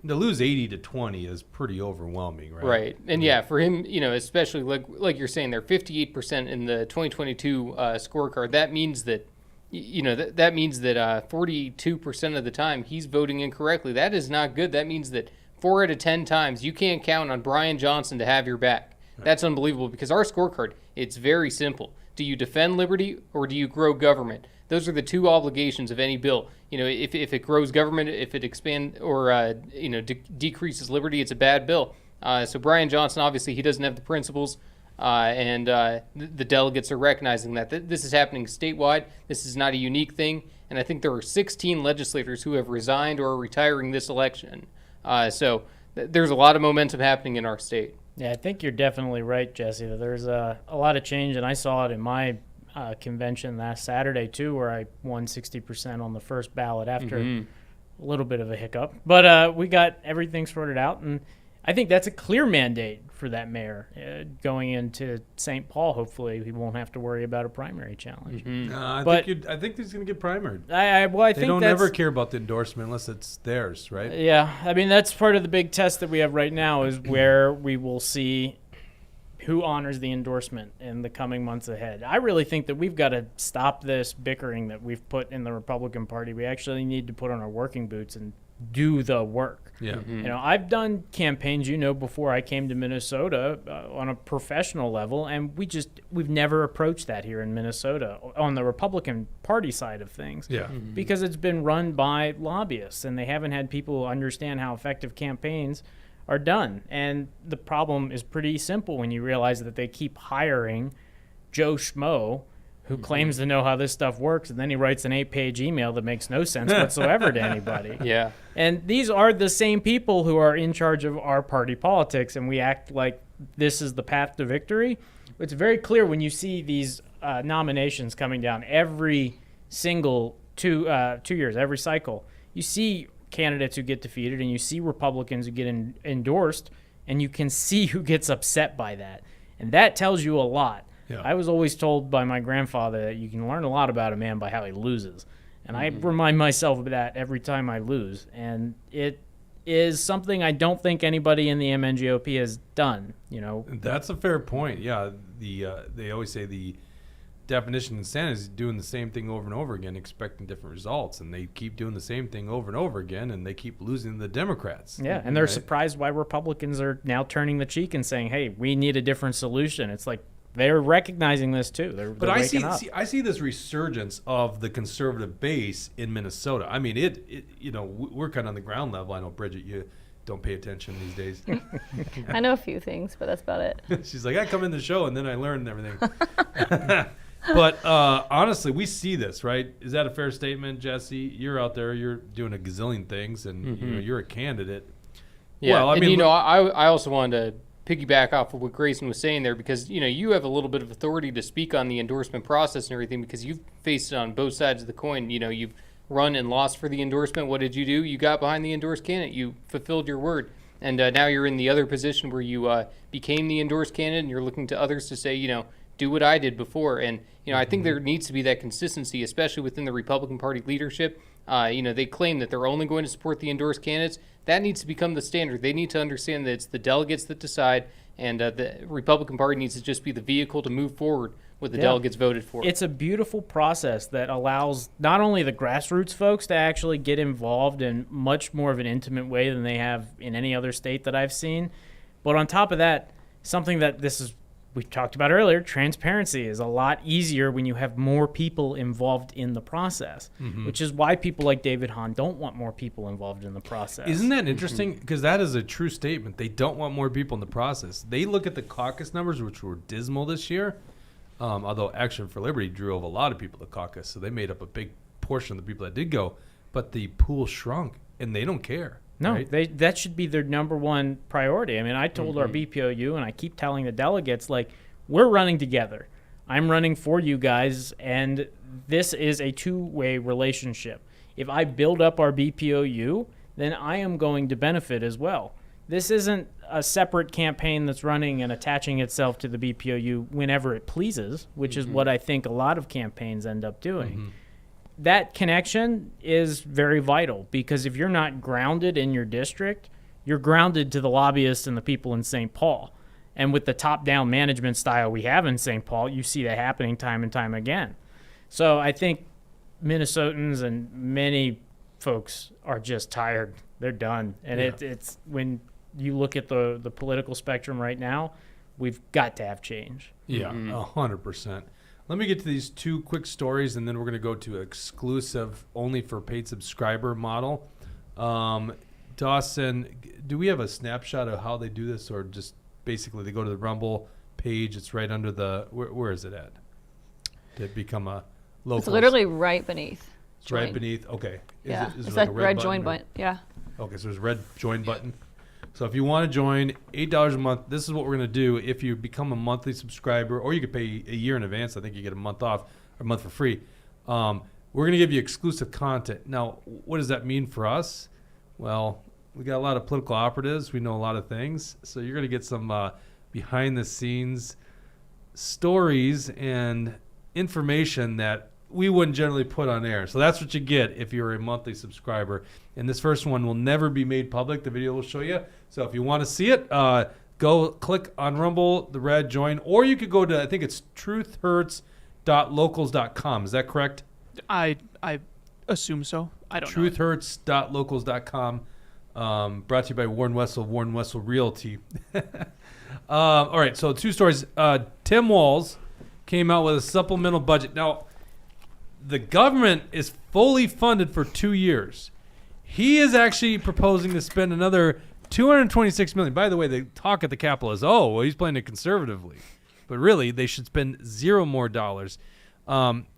To lose 80-20 is pretty overwhelming, right? Right. And yeah, for him, especially like you're saying there, 58% in the 2022 scorecard, that means that that means that 42% of the time he's voting incorrectly. That is not good. That means that 4 out of 10 times you can't count on Brian Johnson to have your back. That's unbelievable, because our scorecard, it's very simple. Do you defend liberty or do you grow government? Those are the two obligations of any bill. If it grows government, if it expands or decreases liberty, it's a bad bill. So Brian Johnson, obviously, he doesn't have the principles. And the delegates are recognizing that this is happening statewide. This is not a unique thing. And I think there are 16 legislators who have resigned or are retiring this election. So there's a lot of momentum happening in our state. Yeah, I think you're definitely right, Jesse. That there's a lot of change, and I saw it in my convention last Saturday, too, where I won 60% on the first ballot after a little bit of a hiccup. But we got everything sorted out, and I think that's a clear mandate for that mayor going into St. Paul. Hopefully, he won't have to worry about a primary challenge. I think he's going to get primaried. I They think don't that's, ever care about the endorsement unless it's theirs, right? Yeah, I mean, that's part of the big test that we have right now, is where we will see who honors the endorsement in the coming months ahead. I really think that we've got to stop this bickering that we've put in the Republican Party. We actually need to put on our working boots and do the work. Yeah. I've done campaigns, before I came to Minnesota on a professional level, and we've never approached that here in Minnesota on the Republican Party side of things. Yeah. Because it's been run by lobbyists, and they haven't had people understand how effective campaigns are done. And the problem is pretty simple when you realize that they keep hiring Joe Schmo, who claims to know how this stuff works, and then he writes an 8-page email that makes no sense whatsoever to anybody. Yeah. And these are the same people who are in charge of our party politics, and we act like this is the path to victory. It's very clear when you see these nominations coming down every single 2 years, every cycle. You see candidates who get defeated, and you see Republicans who get endorsed, and you can see who gets upset by that. And that tells you a lot. Yeah. I was always told by my grandfather that you can learn a lot about a man by how he loses. And I remind myself of that every time I lose. And it is something I don't think anybody in the MNGOP has done, That's a fair point. Yeah. They always say the definition of insanity is doing the same thing over and over again, expecting different results. And they keep doing the same thing over and over again, and they keep losing to the Democrats. Yeah, and they're surprised why Republicans are now turning the cheek and saying, hey, we need a different solution. It's like, they're recognizing this too. They're waking up. I see this resurgence of the conservative base in Minnesota. I mean, we're kind of on the ground level. I know, Bridget, you don't pay attention these days. I know a few things, but that's about it. She's like, I come in the show and then I learn everything. But honestly, we see this, right? Is that a fair statement, Jesse? You're out there, you're doing a gazillion things, and you're a candidate. Yeah, well, I mean, I also wanted to piggyback off of what Grayson was saying there, because you have a little bit of authority to speak on the endorsement process and everything, because you've faced it on both sides of the coin. You've run and lost for the endorsement. What did you do? You got behind the endorsed candidate. You fulfilled your word, and now you're in the other position where you became the endorsed candidate, and you're looking to others to say, do what I did before. And I think there needs to be that consistency, especially within the Republican Party leadership. They claim that they're only going to support the endorsed candidates. That needs to become the standard. They need to understand that it's the delegates that decide, and the Republican Party needs to just be the vehicle to move forward what the delegates voted for. It's a beautiful process that allows not only the grassroots folks to actually get involved in much more of an intimate way than they have in any other state that I've seen, but on top of that, something that we talked about earlier, transparency is a lot easier when you have more people involved in the process, which is why people like David Hann don't want more people involved in the process. Isn't that interesting? Because that is a true statement. They don't want more people in the process. They look at the caucus numbers, which were dismal this year, although Action for Liberty drove a lot of people to caucus, so they made up a big portion of the people that did go, but the pool shrunk, and they don't care. No, right? that should be their number one priority. I mean, I told our BPOU, and I keep telling the delegates, we're running together. I'm running for you guys, and this is a two-way relationship. If I build up our BPOU, then I am going to benefit as well. This isn't a separate campaign that's running and attaching itself to the BPOU whenever it pleases, which is what I think a lot of campaigns end up doing. That connection is very vital, because if you're not grounded in your district, you're grounded to the lobbyists and the people in St. Paul. And with the top-down management style we have in St. Paul, you see that happening time and time again. So I think Minnesotans and many folks are just tired. They're done. And it's when you look at the political spectrum right now, we've got to have change. Yeah, 100%. Let me get to these two quick stories, and then we're going to go to exclusive, only for paid subscriber model. Dawson, do we have a snapshot of how they do this, or just basically they go to the Rumble page? It's right under the, where is it at? To become a local. It's literally right beneath. It's right beneath. Okay. Yeah, Is it's there that like a red button join or- button. Yeah. Okay, so there's a red join button. So if you want to join, $8 a month, this is what we're going to do. If you become a monthly subscriber, or you could pay a year in advance, I think you get a month off, or a month for free. We're going to give you exclusive content. Now, what does that mean for us? Well, we got a lot of political operatives. We know a lot of things. So you're going to get some behind-the-scenes stories and information that we wouldn't generally put on air. So that's what you get if you're a monthly subscriber. And this first one will never be made public. The video will show you. So if you want to see it, go click on Rumble, the red join, or you could go to, I think it's truthhurts.locals.com. Is that correct? I assume so. I don't know. Truthhurts.locals.com. Brought to you by Warren Wessel, Warren Wessel Realty. All right, so two stories. Tim Walz came out with a supplemental budget. Now, the government is fully funded for 2 years. He is actually proposing to spend another $226 million. By the way, the talk at the Capitol is, oh, well, he's playing it conservatively. But really, they should spend $0 more.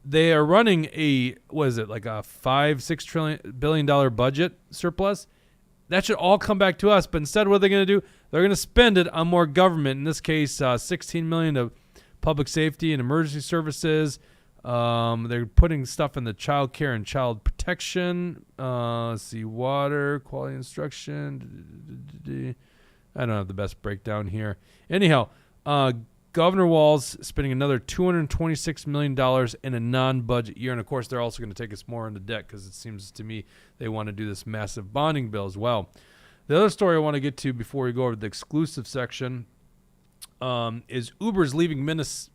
They are running a, what is it, like a $5-6 billion budget surplus. That should all come back to us. But instead, what are they going to do? They're going to spend it on more government. In this case, $16 million of public safety and emergency services. They're putting stuff in the child care and child protection. Let's see, water, quality instruction. I don't have the best breakdown here. Anyhow, Governor Walz spending another $226 million in a non-budget year. And, of course, they're also going to take us more into debt, because it seems to me they want to do this massive bonding bill as well. The other story I want to get to before we go over to the exclusive section is Uber's leaving Minneapolis.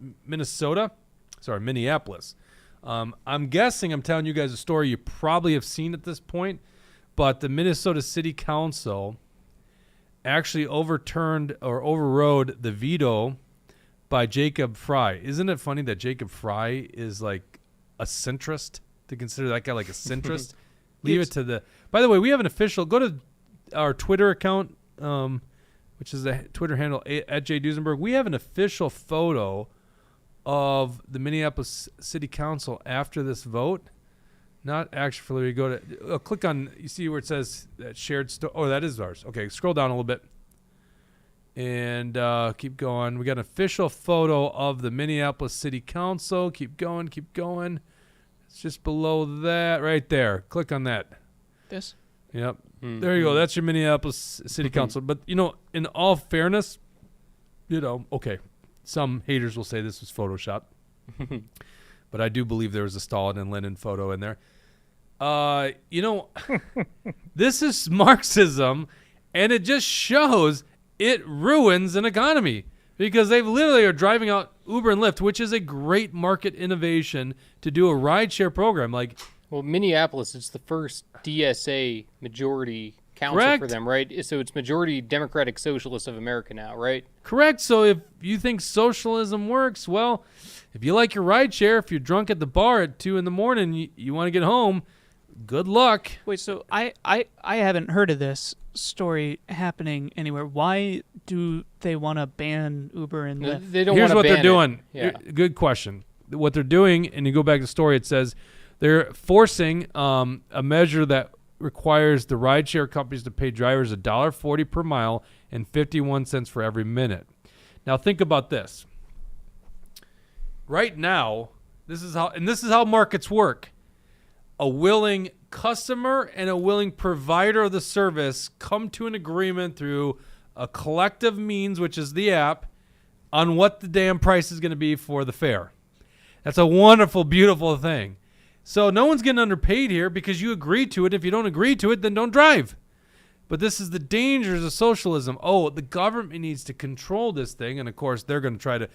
I'm guessing I'm telling you guys a story you probably have seen at this point, but the Minnesota City Council actually overrode the veto by Jacob Fry. Isn't it funny that Jacob Fry is like a centrist, to consider that guy like a centrist? Leave it to the... By the way, we have an official... Go to our Twitter account, which is the Twitter handle at Jay Duesenberg. We have an official photo of the Minneapolis City Council after this vote. Not actually, we go to click on, you see where it says that shared story. Oh, that is ours. Okay, scroll down a little bit and keep going. We got an official photo of the Minneapolis City Council. Keep going. It's just below that, right there. Click on that. This? Yep. Mm-hmm. There you go. That's your Minneapolis City Council. But in all fairness, okay. Some haters will say this was Photoshop, but I do believe there was a Stalin and Lenin photo in there. This is Marxism, and it just shows it ruins an economy, because they literally are driving out Uber and Lyft, which is a great market innovation to do a rideshare program. Well, Minneapolis, it's the first DSA majority council Correct. for them, right? So it's majority Democratic Socialists of America now, right? Correct. So if you think socialism works, well, if you like your ride share, if you're drunk at the bar at 2 a.m, you want to get home, good luck. Wait, so I haven't heard of this story happening anywhere. Why do they want to ban Uber and No, Lyft? they don't Here's want to what ban they're doing. Yeah. Good question. What they're doing, and you go back to the story, it says they're forcing a measure that requires the rideshare companies to pay drivers $1.40 per mile and 51 cents for every minute. Now think about this. Right now, This is how markets work. A willing customer and a willing provider of the service come to an agreement through a collective means, which is the app, on what the damn price is going to be for the fare. That's a wonderful, beautiful thing. So no one's getting underpaid here because you agree to it. If you don't agree to it, then don't drive. But this is the dangers of socialism. Oh, the government needs to control this thing. And, of course, they're going to try to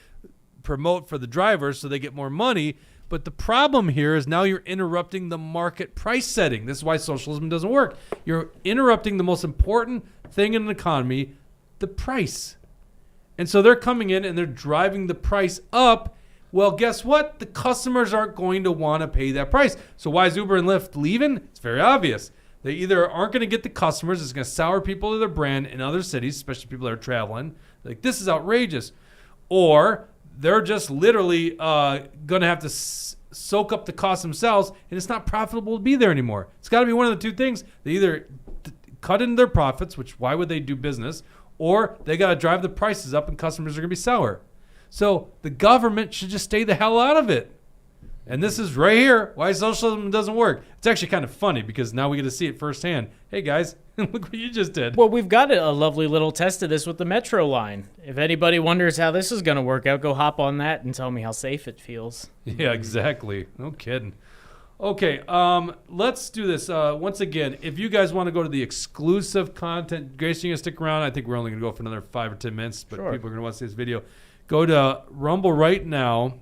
promote for the drivers so they get more money. But the problem here is now you're interrupting the market price setting. This is why socialism doesn't work. You're interrupting the most important thing in an economy, the price. And so they're coming in and they're driving the price up. Well, guess what? The customers aren't going to want to pay that price. So why is Uber and Lyft leaving? It's very obvious. They either aren't going to get the customers. It's going to sour people to their brand in other cities, especially people that are traveling. Like, this is outrageous. Or they're just literally going to have to soak up the cost themselves, and it's not profitable to be there anymore. It's got to be one of the two things. They either cut into their profits, which why would they do business, or they got to drive the prices up and customers are going to be sour. So the government should just stay the hell out of it. And this is right here why socialism doesn't work. It's actually kind of funny because now we get to see it firsthand. Hey, guys, look what you just did. Well, we've got a lovely little test of this with the Metro line. If anybody wonders how this is going to work out, go hop on that and tell me how safe it feels. Yeah, exactly. No kidding. Okay, let's do this. Once again, if you guys want to go to the exclusive content, Grace, you going to stick around? I think we're only going to go for another 5 or 10 minutes, but Sure. people are going to want to see this video. Go to Rumble right now.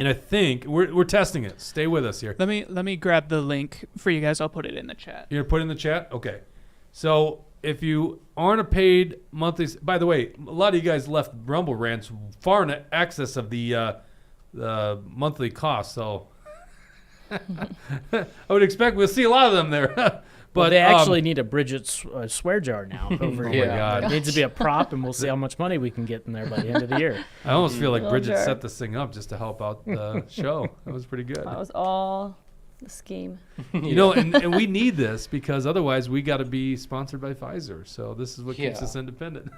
And I think we're testing it. Stay with us here. Let me grab the link for you guys. I'll put it in the chat. You're going to put it in the chat? Okay. So if you aren't a paid monthly... By the way, a lot of you guys left Rumble rants far in excess of the monthly cost. So I would expect we'll see a lot of them there. But well, they actually need a Bridget swear jar now over Oh here. my God. It needs to be a prop, and we'll see how much money we can get in there by the end of the year. I almost feel like Little Bridget jar. set this thing up just to help out the show. That was pretty good. That was all the scheme. You know, and we need this because otherwise we got to be sponsored by Pfizer. So this is what keeps Yeah. us independent.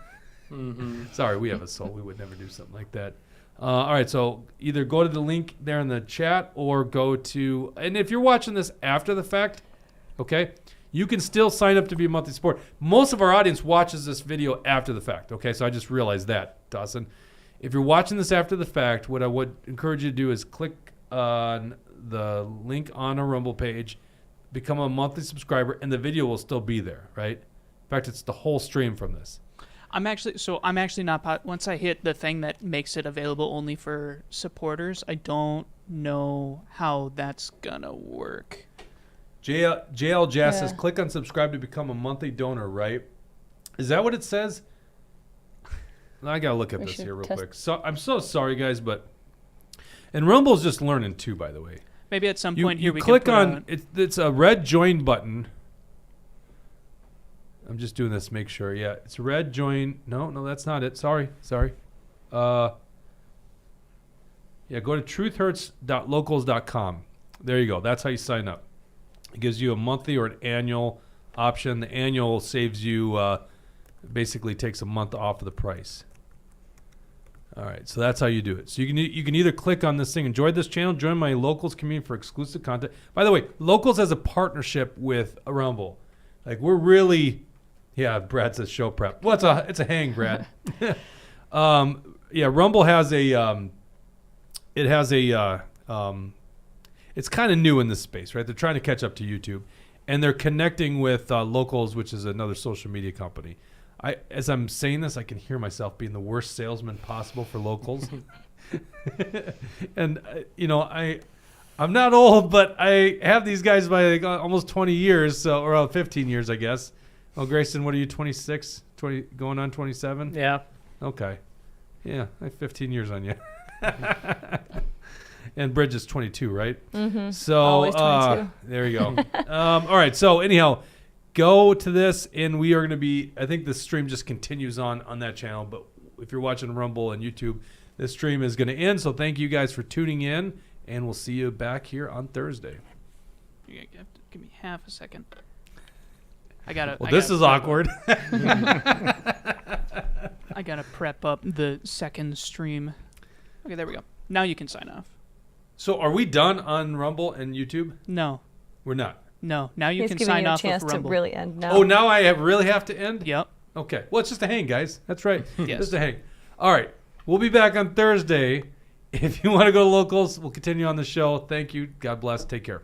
Sorry, we have a soul. We would never do something like that. All right, so either go to the link there in the chat or go to, and if you're watching this after the fact, okay, you can still sign up to be a monthly supporter. Most of our audience watches this video after the fact, okay? So I just realized that, Dawson. If you're watching this after the fact, what I would encourage you to do is click on the link on a Rumble page, become a monthly subscriber, and the video will still be there, right? In fact, it's the whole stream from this. I'm actually not once I hit the thing that makes it available only for supporters. I don't know how that's gonna work. JL Jazz says, Yeah. click on subscribe to become a monthly donor, right? Is that what it says? I got to look at We this should here real test- quick. So I'm so sorry, guys, but... And Rumble's just learning, too, by the way. Maybe at some You point here we click can on... It's a red join button. I'm just doing this to make sure. Yeah, it's a red join. No, that's not it. Sorry. Yeah, go to truthhurts.locals.com. There you go. That's how you sign up. It gives you a monthly or an annual option. The annual saves you, basically takes a month off of the price. All right, so that's how you do it. So you can either click on this thing, enjoy this channel, join my Locals community for exclusive content. By the way, Locals has a partnership with Rumble. Like, we're really, yeah, Brad says show prep. Well, it's a hang, Brad. Yeah, Rumble has it's kind of new in this space, right? They're trying to catch up to YouTube, and they're connecting with Locals, which is another social media company. As I'm saying this, I can hear myself being the worst salesman possible for Locals. And, I'm not old, but I have these guys by like almost 20 years, or 15 years, I guess. Oh, Grayson, what are you, 26? 20, going on 27? Yeah. Okay. Yeah, I have 15 years on you. And Bridge is 22, right? Mm-hmm. So Always 22. there you go. All right. So anyhow, go to this, and we are going to be. I think the stream just continues on that channel. But if you're watching Rumble and YouTube, this stream is going to end. So thank you guys for tuning in, and we'll see you back here on Thursday. You have to give me half a second. I gotta. Well, I this gotta is prep awkward. I gotta prep up the second stream. Okay, there we go. Now you can sign off. So are we done on Rumble and YouTube? No, We're not. no. Now you He's can giving sign you a off chance of to Rumble. really end now. Oh, now I really have to end? Yep. Okay. Well, it's just a hang, guys. That's right. Yes. Just a hang. All right. We'll be back on Thursday. If you want to go to locals, we'll continue on the show. Thank you. God bless. Take care.